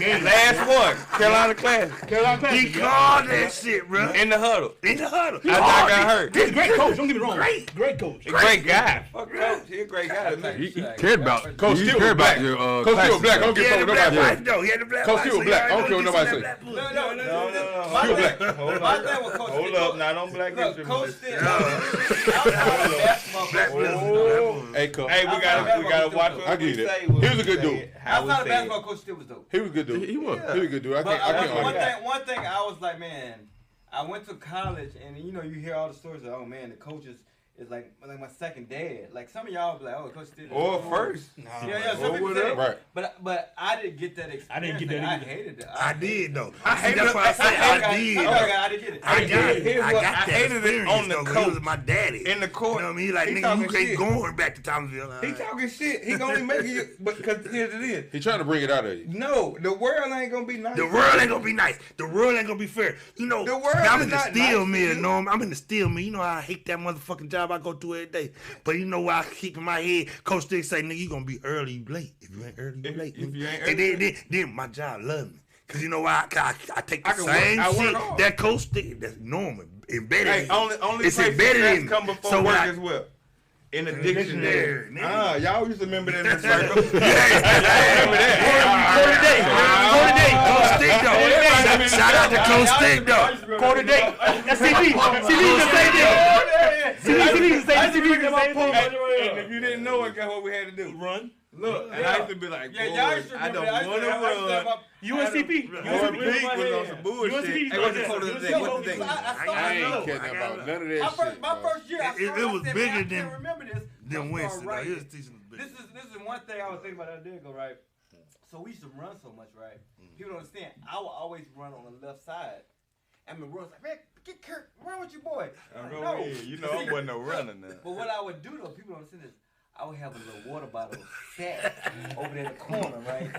Game. Last one. Carolina Classic. Carolina Classic. He called that shit, bro. In the huddle. In the huddle. I got hurt. He's a great coach. Don't get me wrong. Great. Great coach. A great guy. Fuck Coach. He a great guy. He cared about. Coach he Stitt cared was black. about your Coach Stitt was classes, black. I though. don't He give a had fuck the what black nobody wife, says. though. He had the black Coach wife. Stitt so was you black. I already don't care what know nobody he say. said that No. You black. My thing with Coach Hold Stitt. up. Now don't black Look, him. Coach Stitt. Outside of basketball, Black Coach Stitt. brothers. Hey, Coach. Hey, we gotta watch what I we get it. say. He was a good dude. Outside of basketball, Coach Stitt was dope. He was a good dude. He was. He was a good dude. I But can't one argue. thing I was like, man, I went to college and you know you hear all the stories of, oh man, the coaches is like my second dad. Like some of y'all be like, oh, Coach Stitt. Or first. Yeah, some people say that. Right. But I didn't get that experience. I didn't get that I either. hated it. I did, though. I See, hated that's why I say I did. I didn't get it. I got it. Here's I what- got I that hated it experience, on the though, 'cause he was coach. my daddy. In the court. You know what I mean? He like, He nigga, talking you ain't shit. going back to Thomasville. He talking shit. He gonna make you, but because here's it is. He trying to bring it out of you. No, the world ain't gonna be nice. The world ain't gonna be nice. The world ain't gonna be fair. You know, The world I'm is in the not steel nice mill, to you. Norm. I'm in the steel mill. You know how I hate that motherfucking job I go to every day. But you know why I keep in my head, Coach Stitt say, nigga, you gonna be early, you late. If you ain't early, you late. if you ain't and early, then my job love me. Cause you know why? I take the I can work- same I work shit hard. that Coach Stitt, that's normal, embedded Hey, in me. only It's place embedded success in me. come before So work when I- as well. In the dictionary, dictionary. nigga. Y'all used to remember that in the circle. Quarter day. Coach Stitt, though. Shout out to Coach Stitt, though. Quarter day. That's CB. CB is the same thing. CB is the same thing. And if you didn't know it, guess what we had to do? Run. Look, and I used to be like, Yeah, boy, y'all used to I remember don't that. want to run. UNCP. Or UNCP. Pete was on some bullshit. UNCP. Hey, what's the quote of the day? What's the day? I ain't kidding about none of that shit. My bro. first year, I It was said, bigger man, I than- can't remember this. Then Winston, though. He was Right. teaching us This is one thing I was thinking about the other day ago, right? So we used to run so much, right? People don't understand. I would always run on the left side. And the run's like, man, get Kirk, run with your boy. I'm like, no. You know I wasn't no runner now. But what I would do though, people don't understand this. I would have a little water bottle sat over there in the corner, right?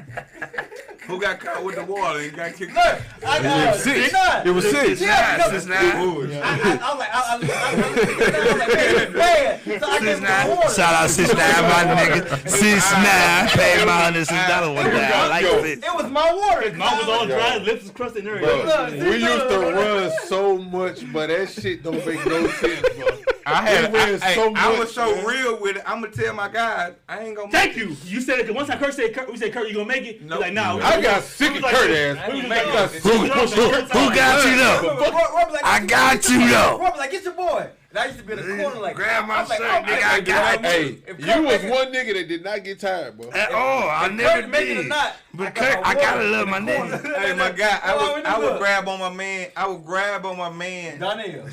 Who got caught with the water and got kicked? Look, I got Six. It was six. Yeah, because Since nine. I was like, I was like, man, it's bad. So I gave him the water. Shout out 6'9", my nigga. 6'9", paid my $106 one time. I like it. It was my water. His mouth was all dry, lips was crusted and Bro, everything. we used to run so much, but that shit don't make no sense, bro. I ran so was much, so man. real with it. I'm gonna tell my guys, I ain't gonna. Thank you. You said it. Once time Kurt said, we said, Kurt, you gonna make it? No. He's like, nah. I got sick of Kurt ass. We was Make like, it. Who got you though? I got you though. Rob be like, though. Rob be like, get your boy. And I used to be in the corner like, grab my shirt, like, nigga. I got it. Hey, If you Kurt was make it- one nigga that did not get tired, bro. At all. I never Kurt make it or did. not, But Kurt, I gotta love my nigga. Hey, my guy, I Donnell. would grab on my man. I would grab on my man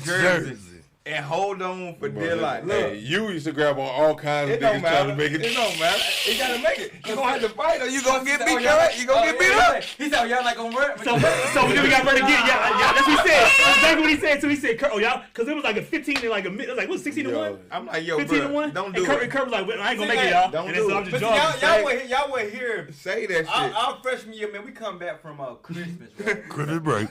jersey and hold on for dear life. Hey, you used to grab on all kinds of It don't niggas trying matter. to make it. It don't matter. You gotta make it. You gonna have to fight or you gonna get beat up. You gonna get beat up. He said, y'all not gonna run. So then we got ready to get yeah. That's what he said. That's exactly what he said. So he said, "Oh y'all," because it was like a 15 and like a it was like what 16 to 1. I'm like, yo, 15 to bro, 1. don't do Kurt it. was like, well, I ain't gonna See, make it, hey, y'all. don't And do so it. I'm just But jogging. y'all were here. Say that shit. Our freshman year, man, we come back from Christmas, right? Christmas break.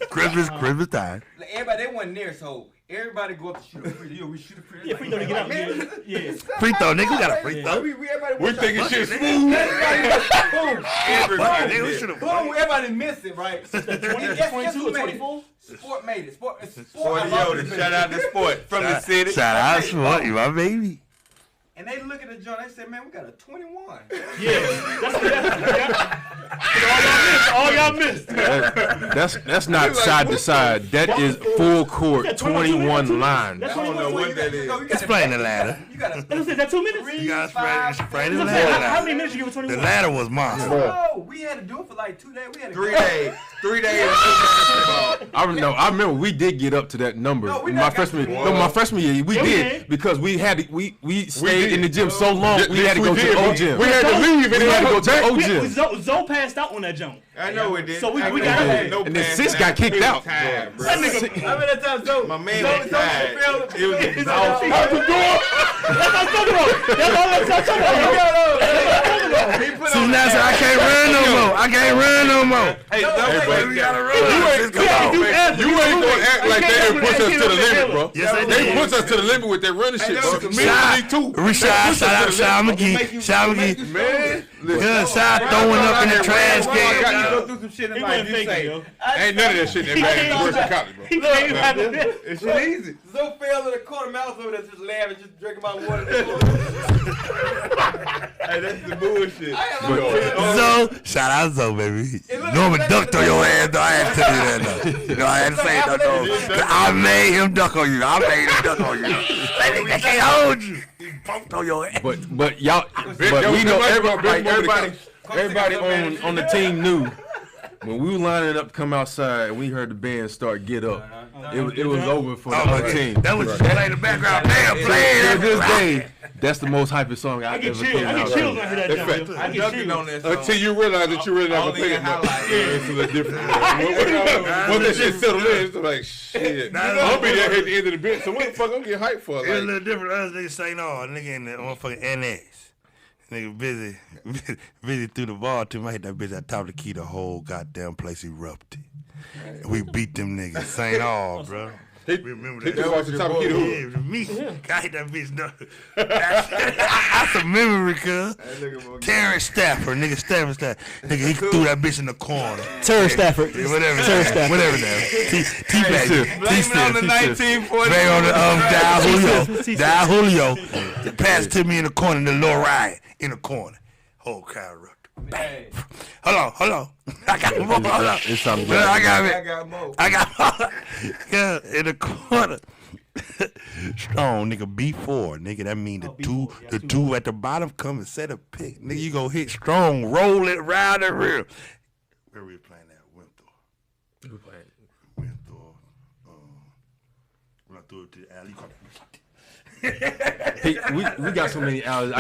Christmas. Christmas time. Like, everybody, they wasn't there, so everybody go up to shoot a free. Yo, we shoot a free. Yeah, free throw to get out. Man, Yeah. Free throw, nigga. We got a free throw. We're thinking shit smooth. Everybody, nigga, we should have. Boom, everybody missed it, right? 22 or 24? Sport made it. Sport. Boy, yo, shout out to Sport from the city. Shout out to Sport, you my baby. And they look at the joint, they said, man, we got a 21. Yeah. All y'all missed. That's not side to side. That is full court, 21 line. That's I don't know what that is. Explain the ladder. You got Is that 2 minutes? You gotta spray the How ladder. many minutes you give for The 21? ladder was monster. No, we had to do it for like 2 days. We had to 3 days. 3 days of basketball. I remember we did get up to that number. No, we my not got freshman, to no, my freshman year we Yeah, we did did. because we stayed did. in the gym so long we had to go to the bro. old gym. We had to leave and We then had to go come to the back. old gym. Zoe passed out on that jump. I know it did. So we I got know it. it. No And then pass Sis down. got kicked He was out. tired, bro. That nigga. I mean, that time, so My man was tired. It was That's exhausting. what I'm talking about. That's all I'm talking about. See, now I can't run no more. I can't run no more. Hey, don't We gotta run. You ain't gonna act like they didn't push us to the limit, bro. Yes, they They did. pushed us to the limit with that running shit, bro. that was Me and me too. Rashad, shout out McGee. Man, Good shot, throwing up in the trash I can. got to go through some shit in He life. wasn't You faking, say, yo. ain't none of that shit in that bad. Worse than college, bro. He came out of there. it's shit easy. Zoe fell in the corner, man, I was over there just laughing, just drinking my water. Hey, that's the bullshit. Zoe, shout out Zoe, baby. Norman ducked on your ass, though. I had to tell you that, though. You know, I had to say duck on you. I made him duck on you. I made him duck on you. They can't hold you. He bumped on your ass. But y'all, but we know everybody on the team knew when we were lining up to come outside and we heard the band start Get Up. It was over for the other team. That was just playing the background. Bam, play To this day, that's the most hypest song I I've get ever chills. came I out get chills with. when I hear that In fact, jump. I I get ducking on chills. that song. Until you realize that you really not gonna Only play in it much. highlights. It's a little different. Once that shit settled in, it's like, shit. I'll be there at the end of the bench, so what the fuck I'm getting hyped for? It was a Like, little different. Us niggas say no. Nigga in the motherfucking NX. Nigga busy threw the ball to me. I hit that bitch at top of the key. The whole goddamn place erupted. And we beat them niggas. Saint all, bro. We remember that. That was the top of the key to who? Yeah, it was me. I hit that bitch. No. That's a memory, cuz. Terrence Stafford, nigga, Stafford. Nigga, he threw that bitch in the corner. Terrence Stafford. Yeah, whatever. Whatever now. T-Stitt. Blame it on the 1940. Bang on the Don Julio. Pass it to me in the corner, the little riot in the corner. Whole crowd erupted. Bang. Hold on. I got more. Hold on. It's something. I got I it. got more. I got yeah, in the corner. Strong nigga B4, nigga. That mean the two at the bottom come and set a pick. Nigga, you go hit strong, roll it round the rim. Where we playing at? Winthorpe. We playing. Winthorpe. When I threw it to the alley, you caught it. Hey, we got so many alleys.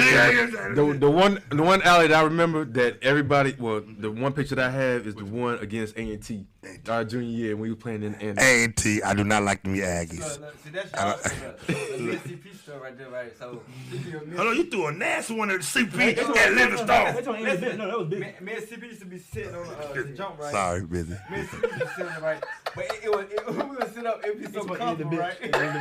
The one alley that I remember that everybody, well, the one picture that I have is the one against A&T our junior year when we were playing in the A&T, I do not like them Aggies. See, that's the Mississippi stuff right there, right? So, Hold on, you threw a nasty one at the CP at Livingstone. That's on the No, that was big. Mississippi used to be sitting on the jump, right? Sorry, busy. Mississippi used to be sitting there, right? But we would sit up, it would be so comfortable, right? It's in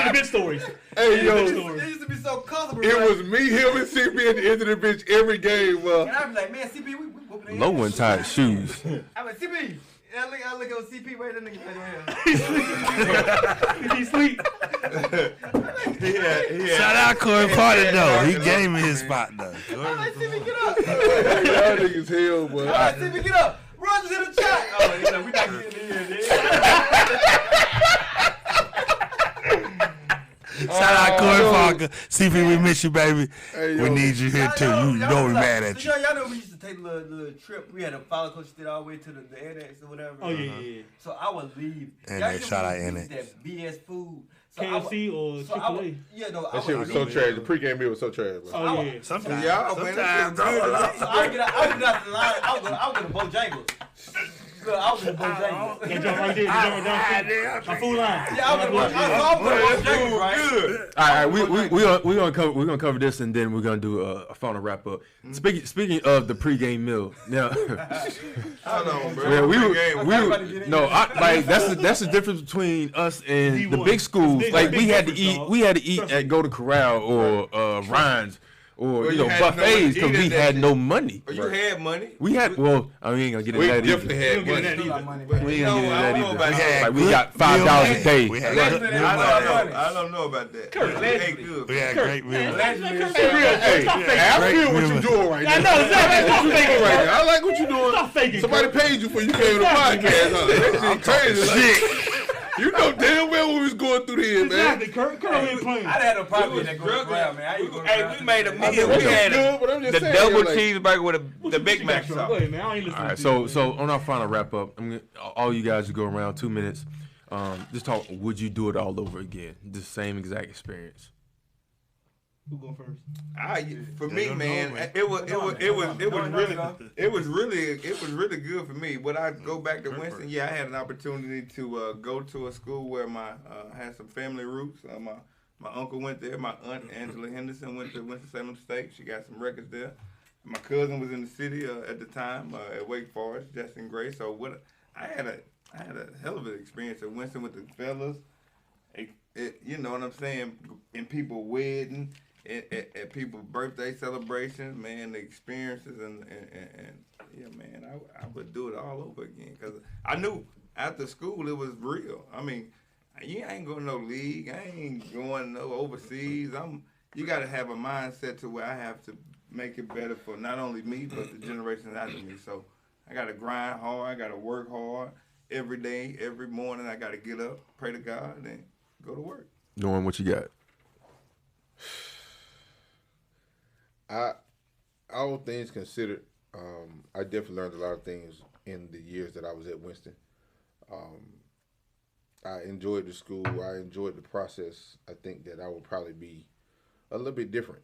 the big stories. hey, yo, It used to be so comfortable, it right? was me, him, and CP at the end of the bench every game, bro. And I'd be like, man, CP, we whooping their low ass. one tied shoes. I'm like, CP. And I look at CP, wait, that nigga right here. He sleep. Shout out Corey Party, though. He gave me his spot, though. I'm like, CP, get up. Y'all niggas hell, boy. I'm like, CP, get up. Rogers in the chat. Oh, we not getting in here, nigga. out Corey Parker. CP, we miss you, baby. Hey, We yo. need you here too. You know we mad at you. Y'all know we used to take a little trip. We had a follow coach Stitt all the way to the annex or whatever. Oh yeah. So I would leave. And Y'all they know shout we out used Annex. that BS food. So KFC or Chick-fil-A. Yeah, no, I That shit would was so leave. trash. The pregame meal was so trash, bro. Oh yeah. Sometimes, Y'all, man, that shit good. So I would get out the line. I would go to Bojangles. Look, I was in Bojangles. That jump right there. My food line. Yeah, I was in Bojangles, right? All right, we're gonna cover this and then we're gonna do a final wrap up. Speaking of the pregame meal, now Hold on, bro. that's the difference between us and the D1. big schools. It's Like big we had to difference, eat, dog. we had to eat Trust at me. Go to Corral or Ryan's or Well, you you know had no buffets money because to we eat at had that no money. You had money. We had I ain't gonna get We into that definitely either. had We don't get money. that Money, either. We ain't No, gonna I get don't know into about that that. either. Like we Good got meal $5 a money. day. We had Allegedly, good they meal was money. all money. I don't know about that. Kurt, It ain't good. We had great meal money. Hey, I feel what you're doing right now. I know. Stop faking Right right now. I like what you're doing. Stop faking. Somebody paid you for you came to the podcast, huh? That shit crazy. You know damn well what we was going through here, man. Exactly. Kurt ain't playing. I had no problem with It that was going around, man. I ain't going Hey, we made a I meal. mean, We that had good, but I'm just the saying, double like, cheeseburger with the Big Mac Go sauce. ahead, man. I ain't listening All right, to you. so on our final wrap up, all you guys go around 2 minutes. Just talk. Would you do it all over again? The same exact experience. Who going first? For me, man, it was really good for me. When I go back to Winston, I had an opportunity to go to a school where my had some family roots. My uncle went there. My aunt Angela Henderson went to Winston-Salem State. She got some records there. My cousin was in the city at the time at Wake Forest, Justin Gray. So I had a hell of an experience at Winston with the fellas. You know what I'm saying? And people wedding. At people's birthday celebrations, man, the experiences and yeah, man, I would do it all over again because I knew after school it was real. I mean, you ain't going no league, I ain't going no overseas. You got to have a mindset to where I have to make it better for not only me but the generations after me. So I got to grind hard, I got to work hard every day, every morning. I got to get up, pray to God, and go to work. Knowing what you got. All things considered, I definitely learned a lot of things in the years that I was at Winston. I enjoyed the school. I enjoyed the process. I think that I would probably be a little bit different,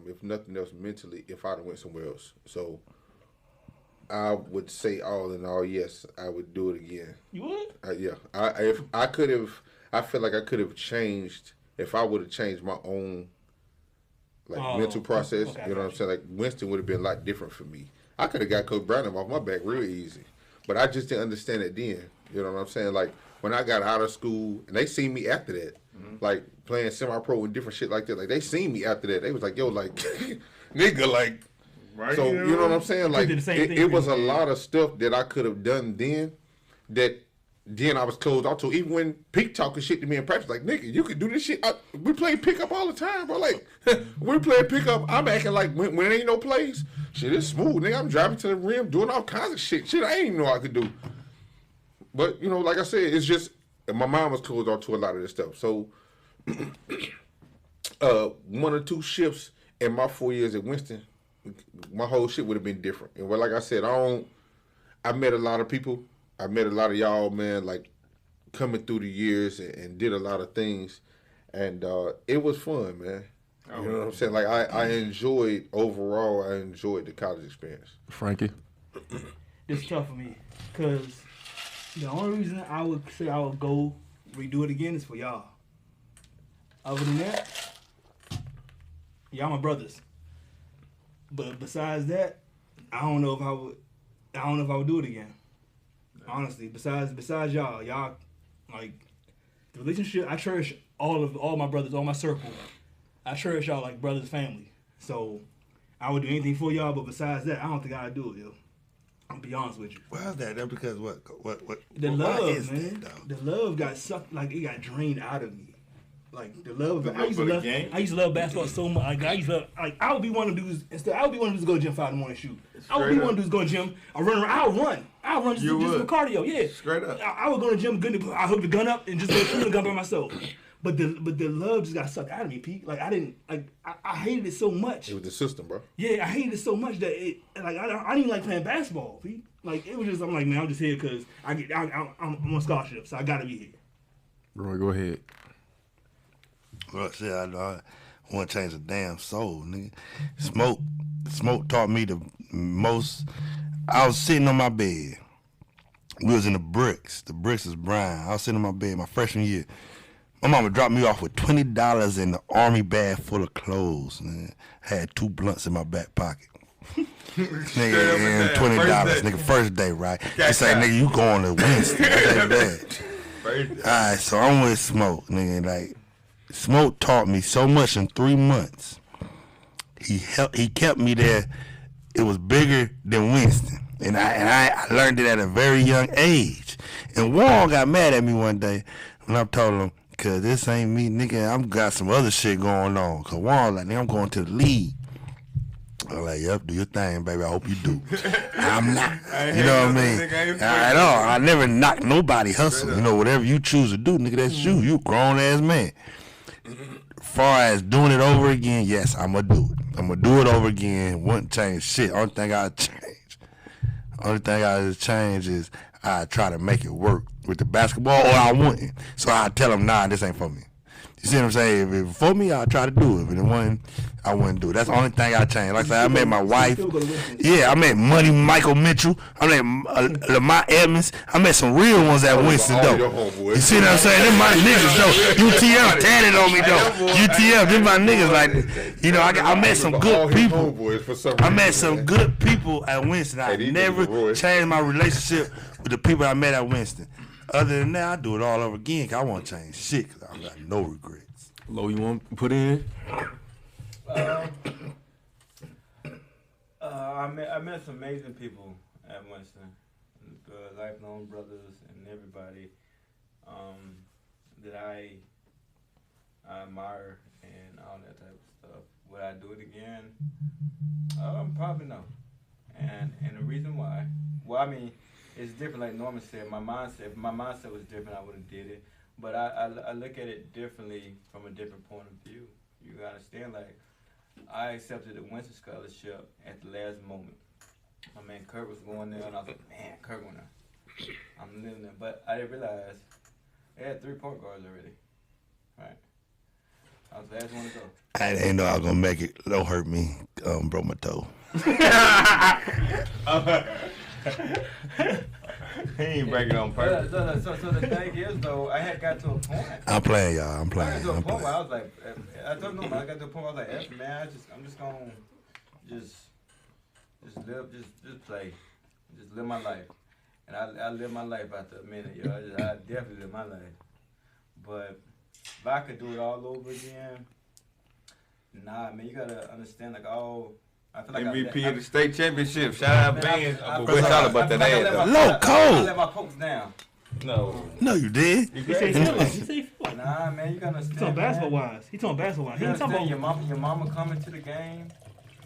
if nothing else, mentally, if I'd have went somewhere else. So I would say, all in all, yes, I would do it again. You would? Yeah. If I could have, I feel like I could have changed. If I would have changed my own mental process, okay, you know what I'm saying? Like Winston would have been a lot different for me. I could have got Coach Brandon off my back real easy, but I just didn't understand it then. You know what I'm saying? Like when I got out of school, and they seen me after that, like playing semi-pro and different shit like that. Like they seen me after that. They was like, "Yo, like nigga, like." Right. So you know what I'm saying? Like did the same thing it was for a you. lot of stuff that I could have done then that. Then I was closed off to. Even when Pete talking shit to me in practice, like, nigga, you can do this shit. We play pickup all the time, bro. Like, we play pickup. I'm acting like when there ain't no plays, shit is smooth, nigga. I'm driving to the rim, doing all kinds of shit. Shit I ain't even know I could do. But, you know, like I said, it's just, my mind was closed off to a lot of this stuff. So, 1 or 2 shifts in my 4 years at Winston, my whole shit would have been different. And well, like I said, I met a lot of people. I met a lot of y'all, man, like coming through the years and did a lot of things. And it was fun, man. You know what I'm saying? Like I enjoyed the college experience. Frankie? It's tough for me because the only reason I would say I would go redo it again is for y'all. Other than that, y'all my brothers. But besides that, I don't know if I would do it again. Honestly, besides y'all like the relationship. I cherish all my brothers, all my circle. I cherish y'all like brothers, family. So I would do anything for y'all, but besides that, I don't think I'd do it, yo. I'll be honest with you. Why is that? That's because what? The why love, is man. that, though? The love got sucked, like it got drained out of me. Like the love. The love for the game? I used to love basketball so much. Like I used to love, like I would be one of the dudes. Instead, I would be one of the dudes go to gym 5 in the morning and shoot. I would be one of the dudes go to gym. I run around. I'll run just for cardio. Yeah. Straight up. I would go to the gym. I hook the gun up and just go shoot the gun by myself. But the love just got sucked out of me, Pete. Like I hated it so much. It was the system, bro. Yeah, I hated it so much that I didn't even like playing basketball, Pete. Like it was just I'm like, man, I'm just here because I'm on scholarship, so I gotta be here. Roy, go ahead. Well, shit, I want to change the damn soul, nigga. Smoke taught me the most. I was sitting on my bed. We was in the bricks. The bricks is brown. I was sitting on my bed my freshman year. My mama dropped me off with $20 in the army bag full of clothes. Man. Had 2 blunts in my back pocket. Nigga, and $20. Nigga, first day, right? She say, nigga, you going to Winston. I take that. All right, so I'm with Smoke, nigga. Like, Smoke taught me so much in 3 months. He kept me there. It was bigger than Winston. And I learned it at a very young age. And Warren got mad at me one day when I told him, cause this ain't me, nigga. I'm got some other shit going on. Cause Warren like, nigga, I'm going to the league. I'm like, yep, do your thing, baby. I hope you do. I'm not. You know what I mean? At all. I never knock nobody hustle. You know, whatever you choose to do, nigga, that's you. You a grown ass man. As far as doing it over again, yes, I'm gonna do it. I'm gonna do it over again. Wouldn't change shit. Only thing I change is I try to make it work with the basketball, or I wouldn't. So I tell them, nah, this ain't for me. You see what I'm saying? If it was for me, I'll try to do it. If it wasn't, I wouldn't do it. That's the only thing I changed. Like I said, I met my wife. Yeah, I met Money Michael Mitchell. I met Lamont Edmonds. I met some real ones at Winston, though. You see what I'm saying? Them my niggas, though. UTM tatted on me, though. UTM, them my niggas. Like, you know, I met some good people. I met some good people at Winston. I never changed my relationship with the people I met at Winston. Other than that, I do it all over again because I want to change shit because I got no regrets. Lo, you want to put in? I met some amazing people at Winston, lifelong brothers and everybody that I admire and all that type of stuff. Would I do it again? Probably no. And the reason why, well, I mean, it's different. Like Norman said, if my mindset was different, I would have did it. But I look at it differently from a different point of view. You gotta understand, like, I accepted a Winston scholarship at the last moment. My man Kurt was going there, and I was like, man, Kurt going there. I'm living there. But I didn't realize they had 3 point guards already. Right? I was the last one to go. I didn't know I was gonna make it. Don't hurt me. Broke my toe. He ain't breaking on purpose. So the thing is, though, I had got to a point. I'm playing, y'all. I'm playing. I got to a point where I was like, I don't know, man. I got to a point where I was like, man, I'm just gonna just live, just play, just live my life, and I live my life after a minute, yo. I definitely live my life, but if I could do it all over again, nah, man, you gotta understand, like, I feel like MVP of the state championship. Shout out Vance. We're talking about that ass, though. Low cold. I let my folks down. No, you did. He say Philly. Nah, man, you gotta understand. He talking basketball wise. He talking basketball wise. He You ain't talking understand about your mama coming to the game.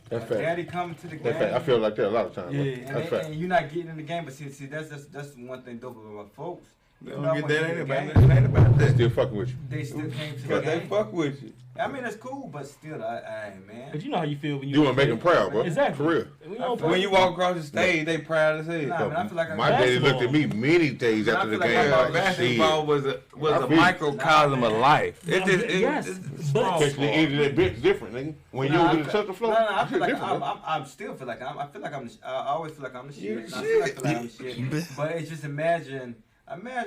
That's fact. Daddy coming to the game. That's fact. I feel like that a lot of times. Yeah. That's fact. And you're not getting in the game, but see, that's one thing dope about my folks. They don't get that ain't about They that. still fucking with you. They still came to the But they game. fuck with you. I mean, that's cool, but still, I man. But you know how you feel when You want to make them proud, bro. Exactly. For real. When you walk across the stage, they proud as hell. Nah, man, I feel like I My daddy looked at me many days after the I feel game. like Like, Basketball was a I feel- microcosm of life. It just Yes, it's but- small. Catching the end of that bitch different, nigga. When you was in the touch floor, I feel like different, man. I still feel like I feel like I always feel like I'm the shit. I feel like I'm the shit. But it's just imagine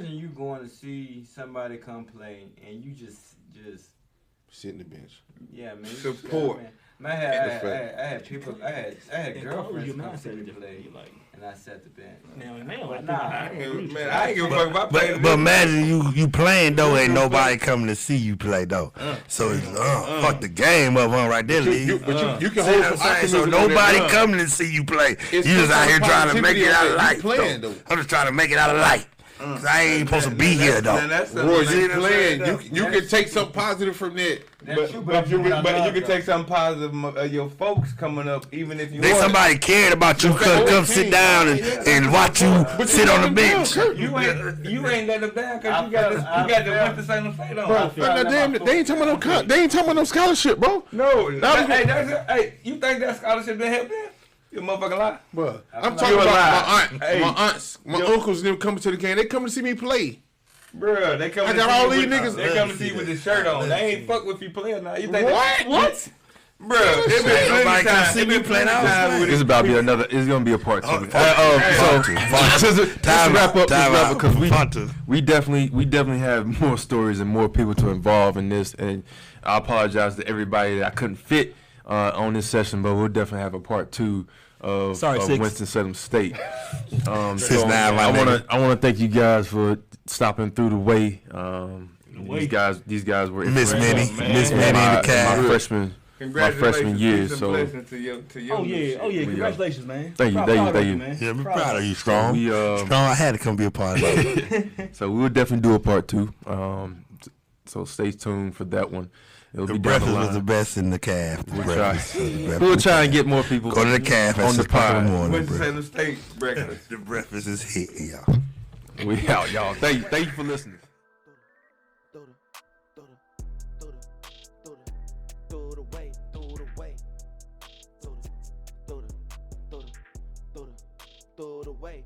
you going to see somebody come play and you just Sit in the bench. yeah, man. Support. Man, I had people. I had And girlfriends your come see me mindset play, you like. and I sat the bench. Now, like, Nah, Man, I ain't give a fuck if I play. But imagine you playing though, ain't nobody coming to see you play though. So it's fuck the game up on right there, You Lee. can See hold what I'm some saying? So optimism on nobody that. coming to see you play. You It's just out here trying to make positivity it out of on that. life. You playing, though. though. I'm just trying to make it out of life. Cause I ain't supposed to be here though. Roy, you playing. You can take something positive from that. But you can take something positive of your folks coming up, even if you. They somebody cared about you. Come sit down and watch you sit on the bench. You ain't let them down because you got the Winston-Salem State on. They ain't talking about no scholarship, bro. No. Hey, you think that scholarship didn't help them? You motherfucking lie. Bro, I'm talking about my aunts, my uncles, and them coming to the game. They come to see me play. Bro, they come. I got all these niggas. They come to see you with the shirt on. They ain't fuck with you playing now. You think what? Bro, nobody can see me playing out. It's about to be another. It's gonna be a part 2. Time wrap up because we definitely have more stories and more people to involve in this. And I apologize to everybody that I couldn't fit on this session, but we'll definitely have a part 2 of Winston-Salem State. I want to thank you guys for stopping through the way. These guys were Miss Minnie in the cast. My freshman year. So congratulations, man. Thank you. Man. Yeah, we're proud of you, Strong. Strong, I had to come be a part of it. So we'll definitely do a part 2. So stay tuned for that one. It'll be breakfast was the best in the calf. We'll try and get more people. Go to the calf on the pod. Winston-Salem State breakfast. The breakfast is hit, y'all. We out, y'all. Thank you for listening. Throw the way.